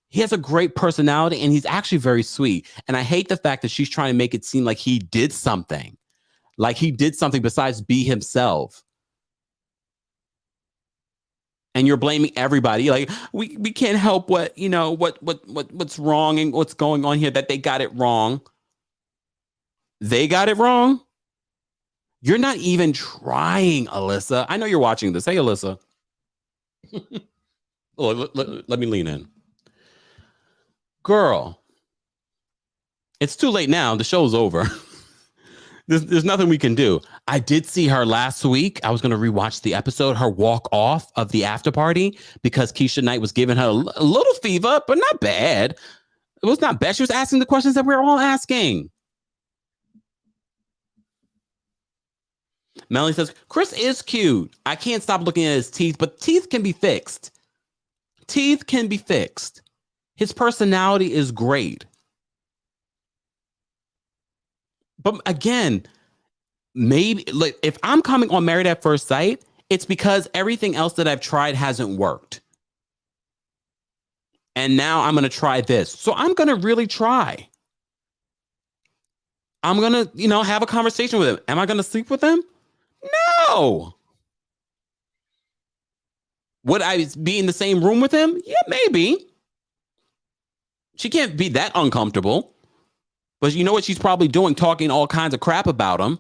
He has a great personality and he's actually very sweet. And I hate the fact that she's trying to make it seem like he did something. Like he did something besides be himself. And you're blaming everybody. Like we can't help what, you know, what's wrong and what's going on here, that they got it wrong. They got it wrong. You're not even trying, Alyssa. I know you're watching this. Hey, Alyssa. Let me lean in. Girl, it's too late now. The show's over. There's nothing we can do. I did see her last week. I was going to rewatch the episode, her walk off of the after party, because Keisha Knight was giving her a little fever, but not bad. It was not bad. She was asking the questions that we're all asking. Melanie says, Chris is cute. I can't stop looking at his teeth, but teeth can be fixed. Teeth can be fixed. His personality is great. But again, maybe like if I'm coming on Married at First Sight, it's because everything else that I've tried hasn't worked. And now I'm going to try this. So I'm going to really try. I'm going to, you know, have a conversation with him. Am I going to sleep with him? No. Would I be in the same room with him? Yeah, maybe. She can't be that uncomfortable. But you know what she's probably doing? Talking all kinds of crap about him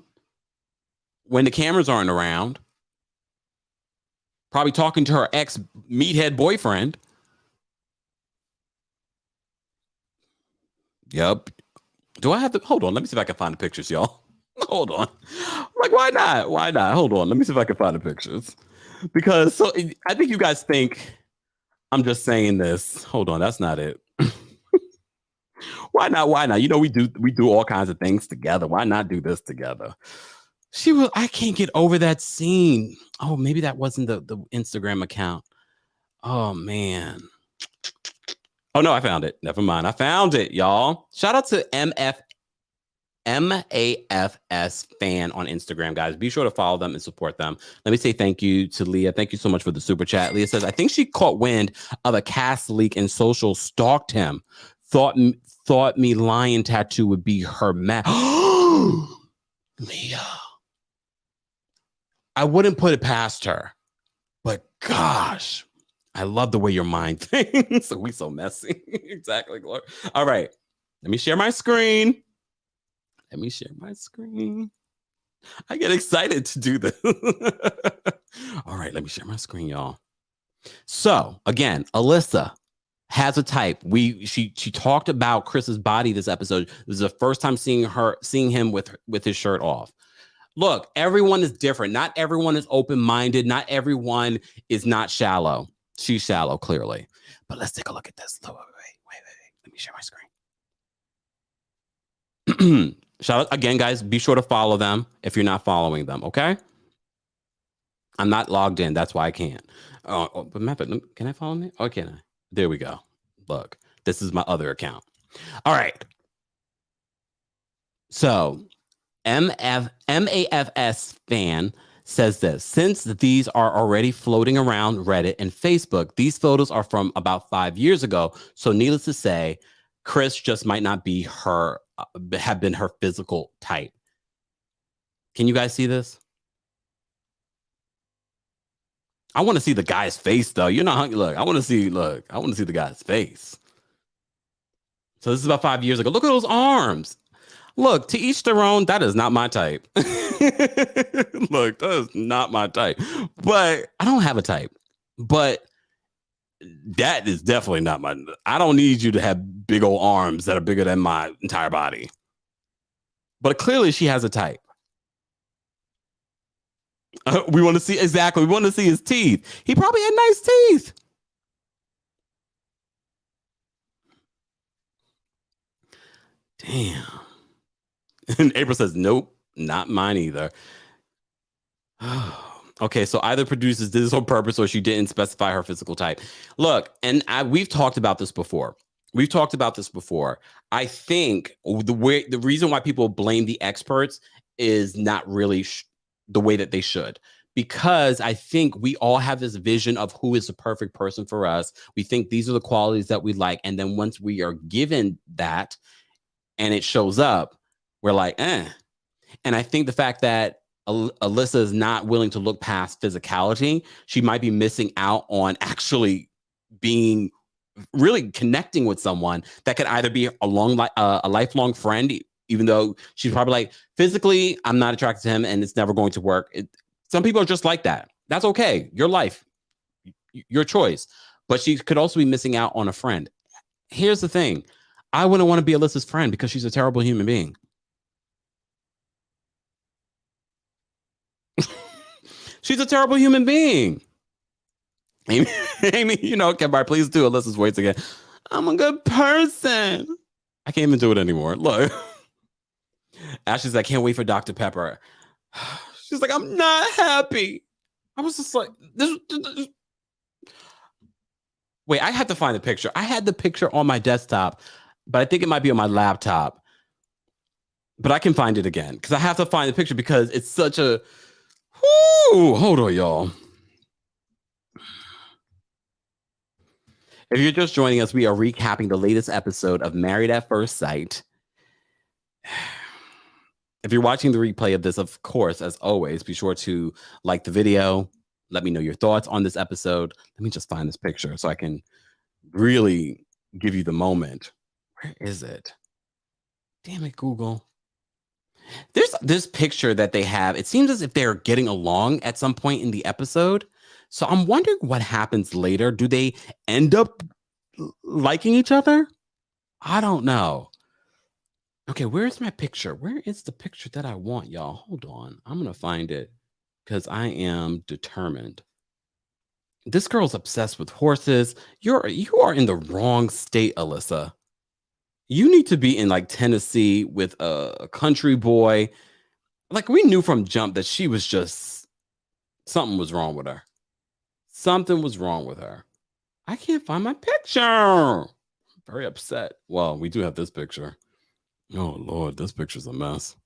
when the cameras aren't around. Probably talking to her ex meathead boyfriend. Yep. Do I have to? Hold on. Let me see if I can find the pictures, y'all. Hold on. Like, why not? Why not? Hold on. Let me see if I can find the pictures. Because so I think you guys think I'm just saying this. Hold on. That's not it. Why not? Why not? You know, we do all kinds of things together. Why not do this together? I can't get over that scene. Oh, maybe that wasn't the Instagram account. Oh man. Oh no, I found it. Never mind. I found it, y'all. Shout out to MAFS fan on Instagram, guys. Be sure to follow them and support them. Let me say thank you to Leah. Thank you so much for the super chat. Leah says, I think she caught wind of a cast leak and social stalked him. Thought me lion tattoo would be her match. Leah. I wouldn't put it past her. But gosh, I love the way your mind thinks. We so messy. Exactly, Gloria. All right. Let me share my screen. Let me share my screen. I get excited to do this. All right, let me share my screen, y'all. So again, Alyssa has a type. She talked about Chris's body this episode. This is the first time seeing him with his shirt off. Look, everyone is different. Not everyone is open-minded. Not everyone is not shallow. She's shallow, clearly. But let's take a look at this. Wait. Let me share my screen. Shout out again, guys. Be sure to follow them if you're not following them, okay? I'm not logged in. That's why I can't. But can I follow me? Oh, can I? There we go. Look, this is my other account. All right. So MAFS fan says this: since these are already floating around Reddit and Facebook, these photos are from about 5 years ago. So needless to say, Chris just might not be have been her physical type. Can you guys see this? I want to see the guy's face though. You're not hungry. I want to see the guy's face. So this is about 5 years ago. Look at those arms. Look, to each their own. That is not my type. Look, that is not my type. But I don't have a type. But that is definitely not my. I don't need you to have big old arms that are bigger than my entire body. But clearly, she has a type. We want to see exactly. We want to see his teeth. He probably had nice teeth. Damn. And April says, nope, not mine either. Okay, so either producers did this on purpose or she didn't specify her physical type. Look, and we've talked about this before. I think the reason why people blame the experts is not really the way that they should. Because I think we all have this vision of who is the perfect person for us. We think these are the qualities that we like. And then once we are given that and it shows up, we're like, eh. And I think the fact that Alyssa is not willing to look past physicality, she might be missing out on actually being really connecting with someone that could either be a lifelong friend, even though she's probably like, physically, I'm not attracted to him and it's never going to work. Some people are just like that. That's okay. Your life, your choice. But she could also be missing out on a friend. Here's the thing. I wouldn't want to be Alyssa's friend because she's a terrible human being. She's a terrible human being. Amy, Kempire, please do Alyssa's voice again. I'm a good person. I can't even do it anymore. Look. Ashley's like, I can't wait for Dr. Pepper. She's like, I'm not happy. I was just like, this. Wait, I had to find the picture. I had the picture on my desktop, but I think it might be on my laptop. But I can find it again because I have to find the picture because it's such a. Whoo, hold on, y'all. If you're just joining us, we are recapping the latest episode of Married at First Sight. If you're watching the replay of this, of course, as always, be sure to like the video. Let me know your thoughts on this episode. Let me just find this picture so I can really give you the moment. Where is it? Damn it, Google. There's this picture that they have. It seems as if they're getting along at some point in the episode. So I'm wondering what happens later. Do they end up liking each other? I don't know. Okay, where's my picture? Where is the picture that I want, y'all? Hold on. I'm going to find it because I am determined. This girl's obsessed with horses. You are in the wrong state, Alyssa. You need to be in like Tennessee with a country boy. Like we knew from jump that she was just something was wrong with her. Something was wrong with her. I can't find my picture. I'm very upset. Well, we do have this picture. Oh, Lord, this picture's a mess.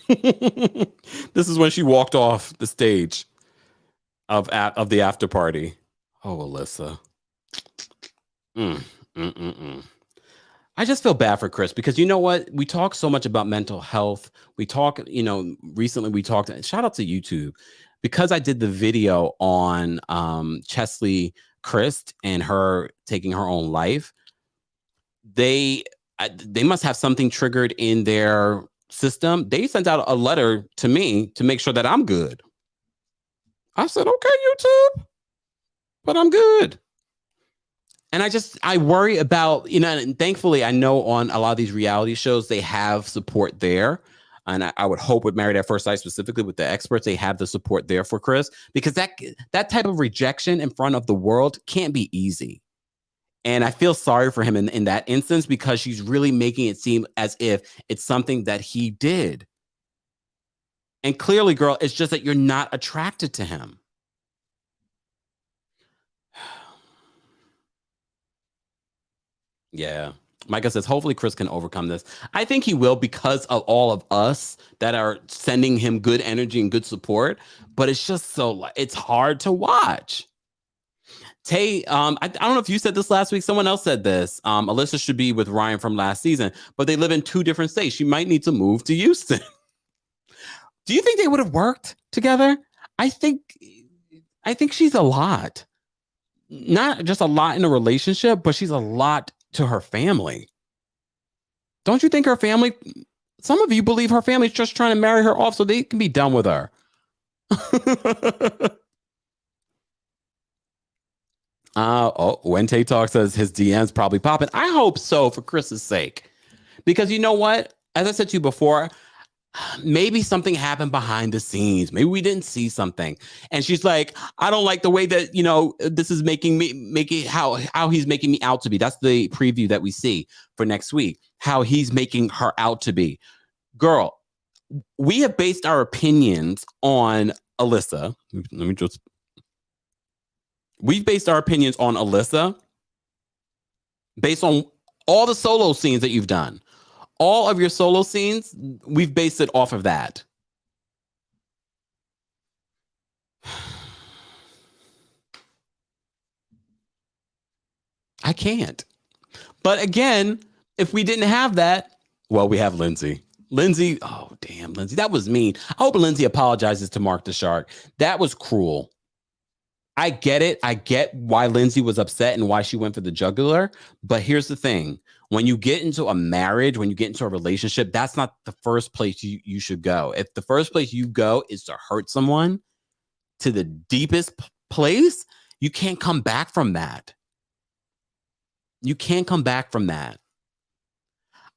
This is when she walked off the stage of the after party. Oh, Alyssa. I just feel bad for Chris because you know what? We talk so much about mental health. We talk, recently we talked, shout out to YouTube, because I did the video on Chesley Christ and her taking her own life. They must have something triggered in their system. They sent out a letter to me to make sure that I'm good. I said, okay, YouTube, but I'm good. And I worry about, and thankfully I know on a lot of these reality shows, they have support there. And I would hope with Married at First Sight, specifically with the experts, they have the support there for Chris, because that type of rejection in front of the world can't be easy. And I feel sorry for him in that instance, because she's really making it seem as if it's something that he did. And clearly, girl, it's just that you're not attracted to him. Yeah. Micah says, hopefully Chris can overcome this. I think he will because of all of us that are sending him good energy and good support. But it's just it's hard to watch. Tay, I don't know if you said this last week. Someone else said this. Alyssa should be with Ryan from last season, but they live in 2 different states. She might need to move to Houston. Do you think they would have worked together? I think she's a lot. Not just a lot in a relationship, but she's a lot to her family. Don't you think her family, some of you believe her family's just trying to marry her off so they can be done with her? When Tay Talk says his DM's probably popping. I hope so for Chris's sake. Because you know what? As I said to you before, maybe something happened behind the scenes. Maybe we didn't see something. And she's like, I don't like the way that, this is making how he's making me out to be. That's the preview that we see for next week, how he's making her out to be. Girl, we have based our opinions on Alyssa. We've based our opinions on Alyssa based on all the solo scenes that you've done. All of your solo scenes, we've based it off of that. I can't. But again, if we didn't have that, well, we have Lindsey. Lindsey, oh, damn, Lindsey. That was mean. I hope Lindsey apologizes to Mark the Shark. That was cruel. I get it. I get why Lindsey was upset and why she went for the jugular. But here's the thing. When you get into a marriage, when you get into a relationship, that's not the first place you should go. If the first place you go is to hurt someone to the deepest place, you can't come back from that. You can't come back from that.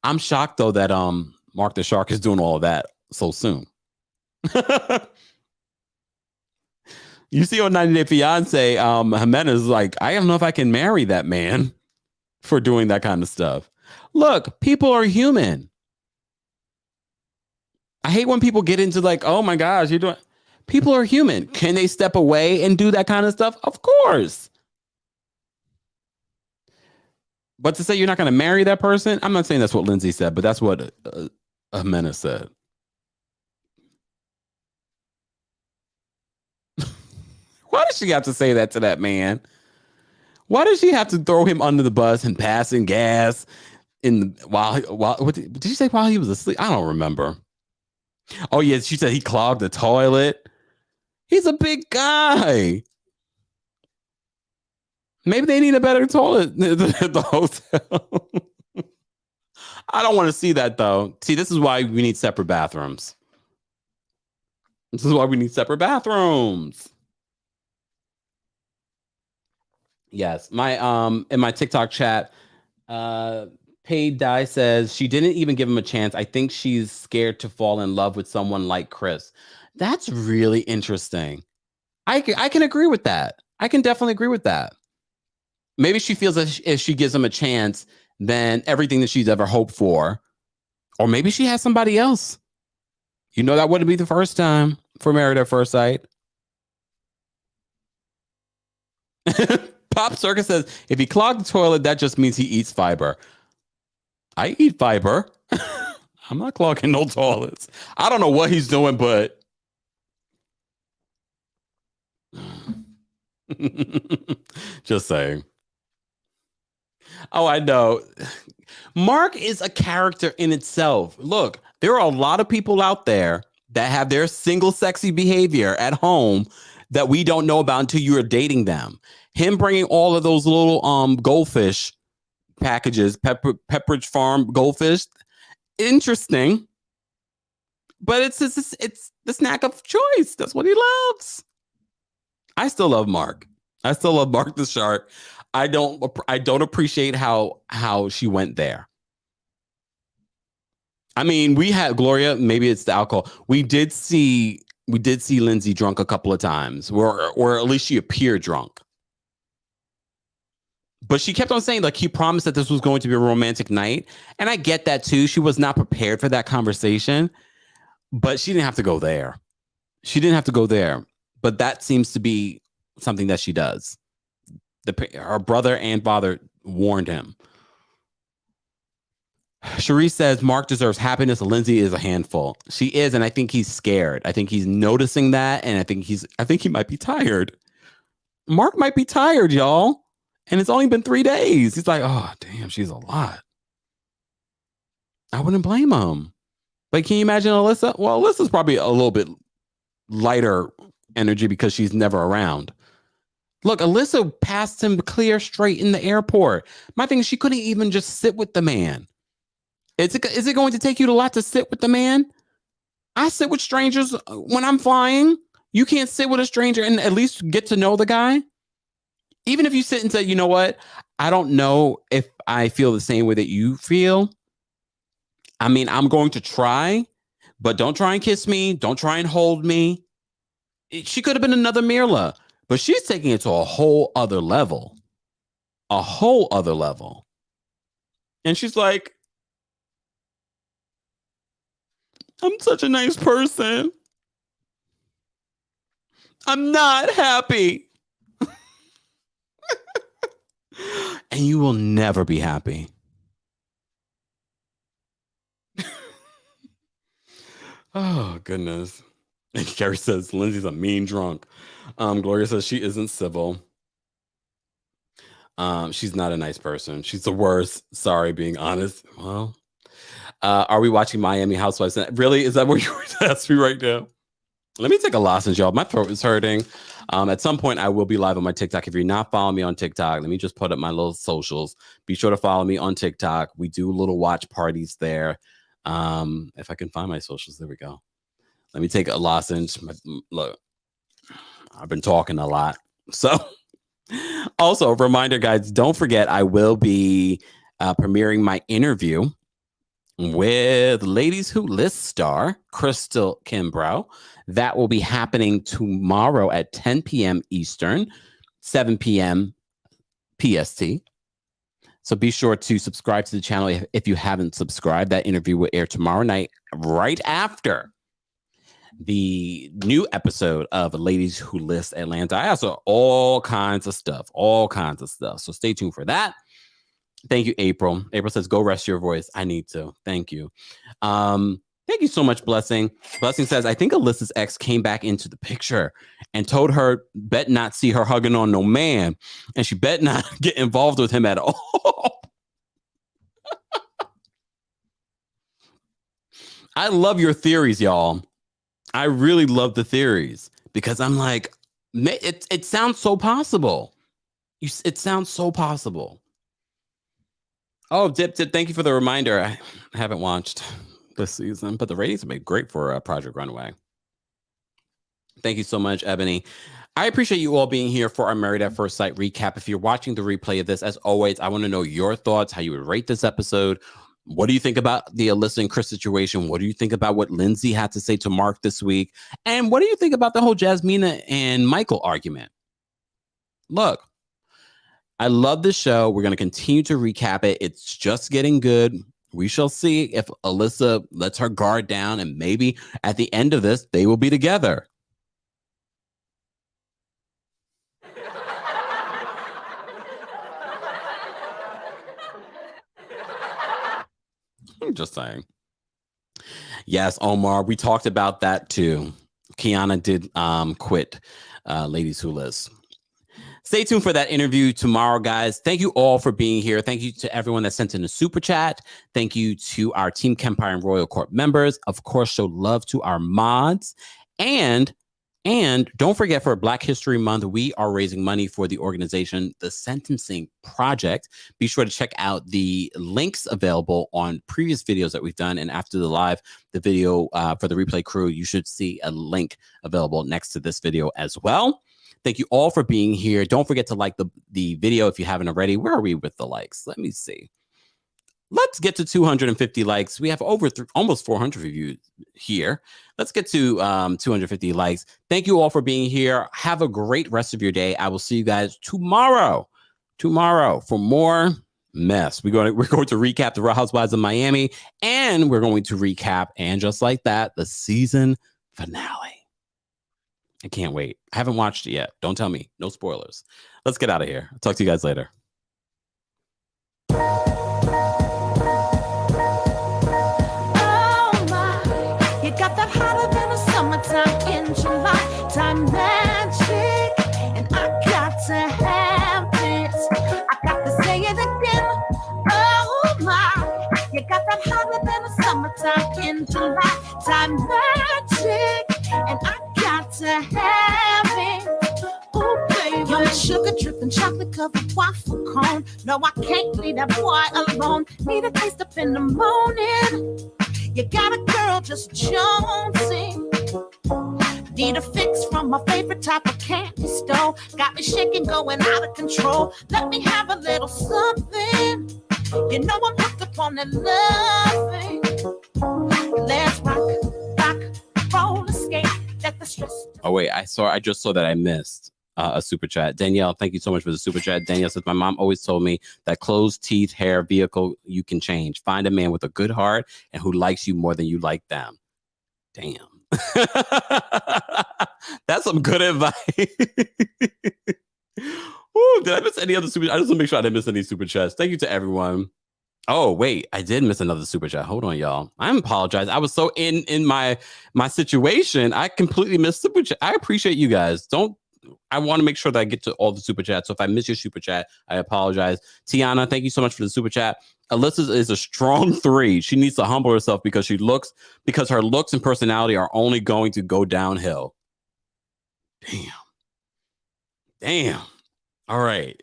I'm shocked, though, that Mark the Shark is doing all of that so soon. You see on 90 Day Fiance, Jimenez is like, I don't know if I can marry that man for doing that kind of stuff. Look, people are human. I hate when people get into like, oh my gosh, you're doing. People are human. Can they step away and do that kind of stuff? Of course. But to say you're not going to marry that person, I'm not saying that's what Lindsey said, but that's what Jimenez said. Why does she have to say that to that man? Why does she have to throw him under the bus and passing gas while what did she say while he was asleep? I don't remember. Oh yeah, she said he clogged the toilet. He's a big guy. Maybe they need a better toilet at the hotel. I don't want to see that though. See, this is why we need separate bathrooms. This is why we need separate bathrooms. Yes, my in my TikTok chat, Paid Die says she didn't even give him a chance. I think she's scared to fall in love with someone like Chris. That's really interesting. I can agree with that. I can definitely agree with that. Maybe she feels that if she gives him a chance, then everything that she's ever hoped for, or maybe she has somebody else. You know, that wouldn't be the first time for Married at First Sight. Pop Circus says, if he clogged the toilet, that just means he eats fiber. I eat fiber. I'm not clogging no toilets. I don't know what he's doing, but just saying. Oh, I know. Mark is a character in itself. Look, there are a lot of people out there that have their single sexy behavior at home that we don't know about until you're dating them. Him bringing all of those little goldfish packages, Pepperidge Farm goldfish, interesting. But it's the snack of choice. That's what he loves. I still love Mark. I still love Mark the Shark. I don't appreciate how she went there. I mean, we had Gloria. Maybe it's the alcohol. We did see Lindsey drunk a couple of times, or at least she appeared drunk. But she kept on saying, like, he promised that this was going to be a romantic night. And I get that, too. She was not prepared for that conversation. But she didn't have to go there. She didn't have to go there. But that seems to be something that she does. Her brother and father warned him. Cherie says Mark deserves happiness. Lindsey is a handful. She is, and I think he's scared. I think he's noticing that, and I think he might be tired. Mark might be tired, y'all. And it's only been 3 days. He's like, oh, damn, she's a lot. I wouldn't blame him. But can you imagine Alyssa? Well, Alyssa's probably a little bit lighter energy because she's never around. Look, Alyssa passed him clear straight in the airport. My thing is she couldn't even just sit with the man. Is it going to take you a lot to sit with the man? I sit with strangers when I'm flying. You can't sit with a stranger and at least get to know the guy. Even if you sit and say, you know what? I don't know if I feel the same way that you feel. I mean, I'm going to try, but don't try and kiss me. Don't try and hold me. She could have been another Mirla, but she's taking it to a whole other level. A whole other level. And she's like, I'm such a nice person. I'm not happy. And you will never be happy. Oh, goodness. And Carrie says Lindsey's a mean drunk. Gloria says she isn't civil. She's not a nice person. She's the worst. Sorry, being honest. Well, are we watching Miami Housewives? Really? Is that what you're asking me right now? Let me take a lozenge, y'all. My throat is hurting. At some point, I will be live on my TikTok. If you're not following me on TikTok, let me just put up my little socials. Be sure to follow me on TikTok. We do little watch parties there. If I can find my socials, there we go. Let me take a lozenge. Look, I've been talking a lot. So also, a reminder, guys, don't forget, I will be premiering my interview with Ladies Who List star Crystal Kimbrough. That will be happening tomorrow at 10 p.m. Eastern, 7 p.m. PST. So be sure to subscribe to the channel if you haven't subscribed. That interview will air tomorrow night, right after the new episode of Ladies Who List Atlanta. I also all kinds of stuff. So stay tuned for that. Thank you, April. April says, go rest your voice. I need to. Thank you. Thank you so much, Blessing. Blessing says, I think Alyssa's ex came back into the picture and told her, bet not see her hugging on no man. And she bet not get involved with him at all. I love your theories, y'all. I really love the theories because I'm like, it sounds so possible. It sounds so possible. Oh, Dip, thank you for the reminder. I haven't watched this season, but the ratings have been great for Project Runway. Thank you so much, Ebony. I appreciate you all being here for our Married at First Sight recap. If you're watching the replay of this, as always, I want to know your thoughts, how you would rate this episode. What do you think about the Alyssa and Chris situation? What do you think about what Lindsey had to say to Mark this week? And what do you think about the whole Jasmina and Michael argument? Look, I love this show. We're going to continue to recap it. It's just getting good. We shall see if Alyssa lets her guard down, and maybe at the end of this, they will be together. I'm just saying. Yes, Omar, we talked about that too. Kiana did quit Ladies Who List. Stay tuned for that interview tomorrow, guys. Thank you all for being here. Thank you to everyone that sent in a super chat. Thank you to our Team Kempire and Royal Court members. Of course, show love to our mods. And don't forget, for Black History Month, we are raising money for the organization, The Sentencing Project. Be sure to check out the links available on previous videos that we've done. And after the live, the video for the replay crew, you should see a link available next to this video as well. Thank you all for being here. Don't forget to like the video if you haven't already. Where are we with the likes? Let me see. Let's get to 250 likes. We have over almost 400 reviews here. Let's get to 250 likes. Thank you all for being here. Have a great rest of your day. I will see you guys tomorrow for more mess. We're going to recap the Real Housewives of Miami, and we're going to recap, and just like that, the season finale. I can't wait. I haven't watched it yet. Don't tell me. No spoilers. Let's get out of here. I'll talk to you guys later. hotter than the summertime in July. Time magic, and I got to have it. I got to say it again. Oh my, you got that hotter than the summertime in July. Time magic, and I got to have it. Ooh, baby, you're my sugar dripping, chocolate covered waffle cone. No, I can't leave that boy alone. Need a taste up in the morning. You got a girl just jonesing. Need a fix from my favorite type of candy store. Got me shaking, going out of control. Let me have a little something. You know I'm hooked up on that loving. Let's rock, roll, escape. Let the stress. Oh wait, I just saw that I missed a super chat. Danielle, thank you so much for the super chat. Danielle says, my mom always told me that clothes, teeth, hair, vehicle, you can change. Find a man with a good heart and who likes you more than you like them. Damn. That's some good advice. Ooh, did I miss any other super? I just want to make sure I didn't miss any super chats. Thank you to everyone. Oh wait, I did miss another super chat. Hold on, y'all. I apologize. I was so in my situation, I completely missed super chat. I appreciate you guys. I want to make sure that I get to all the super chats. So if I miss your super chat, I apologize. Tiana, thank you so much for the super chat. Alyssa is a strong 3. She needs to humble herself because her looks and personality are only going to go downhill. Damn. All right.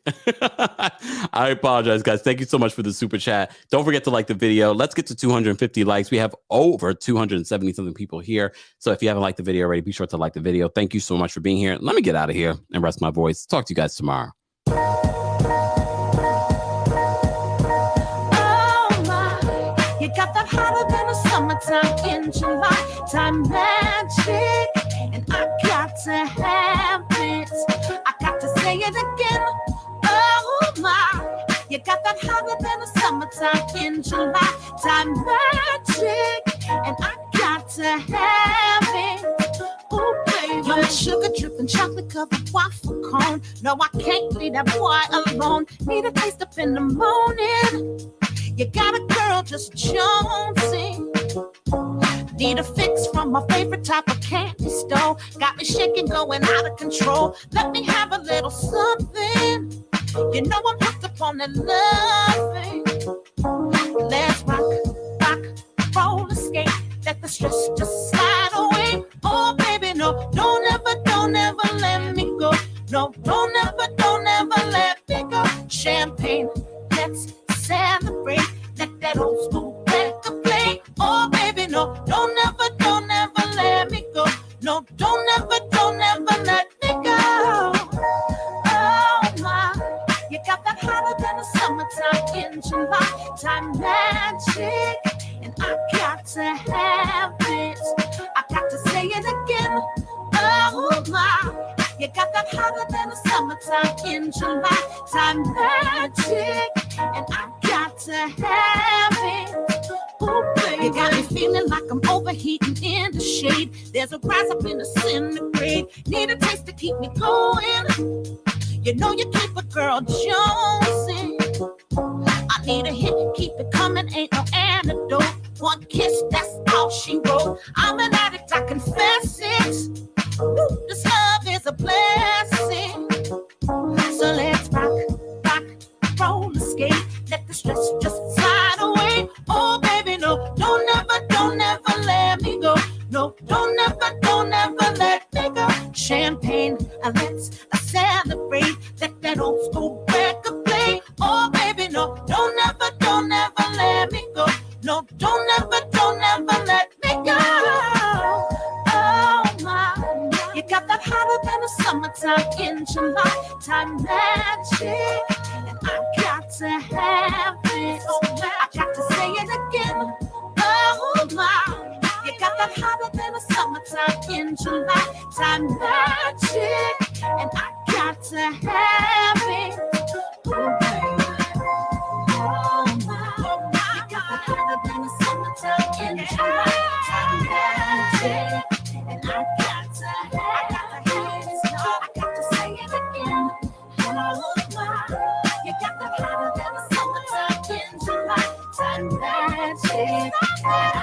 I apologize, guys. Thank you so much for the super chat. Don't forget to like the video. Let's get to 250 likes. We have over 270 something people here. So if you haven't liked the video already, be sure to like the video. Thank you so much for being here. Let me get out of here and rest my voice. Talk to you guys tomorrow. You got that hotter than the summertime in July. Time magic, and I got to have it. I got to say it again. Oh my, you got that hotter than the summertime in July. Time magic, and I got to have it. Ooh, baby, you're my sugar dripping, chocolate covered waffle cone. No, I can't leave that boy alone. Need a taste up in the morning. You got a girl just jonesing. Need a fix from my favorite type of candy store. Got me shaking, going out of control. Let me have a little something. You know I'm hooked up on that loving. Let's rock, roll, escape. Let the stress just slide away. Oh baby, no, don't ever let me go. No, don't ever let me go. Champagne, let's celebrate. Let that old school record play. Oh baby, no, don't ever let me go. No, don't ever let me go. Oh my, you got that hotter than the summertime in July. Time magic, and I got to have it. I got to say it again. Oh my, you got that hotter than the summertime in July. Time magic, and I got to have it. Ooh, baby, you got me feeling like I'm overheating in the shade. There's a rise up in the centigrade. Need a taste to keep me going. You know you keep a girl jonesing. I need a hit, keep it coming, ain't no antidote. One kiss, that's all she wrote. I'm an addict, I confess it. Ooh, this love is a blessing. So let's rock, roll, escape. Let the stress just slide away. Oh baby, no, don't ever let me go. No, don't ever let me go. Champagne, let's celebrate. Let that old school record play. Oh baby, no, don't ever let me go. No, don't ever let me go. Oh my, you got that hotter than the summertime in July. Time magic, and I got to have it. I got to say it again. Oh my, you got that hotter than the summertime in July. Time magic, and I got to have it. Oh baby, oh my, you got that hotter than the summertime in July. Time magic, and I got to have it. I got to say it again. Oh my, you got that hotter than the summertime in July. Time magic, and I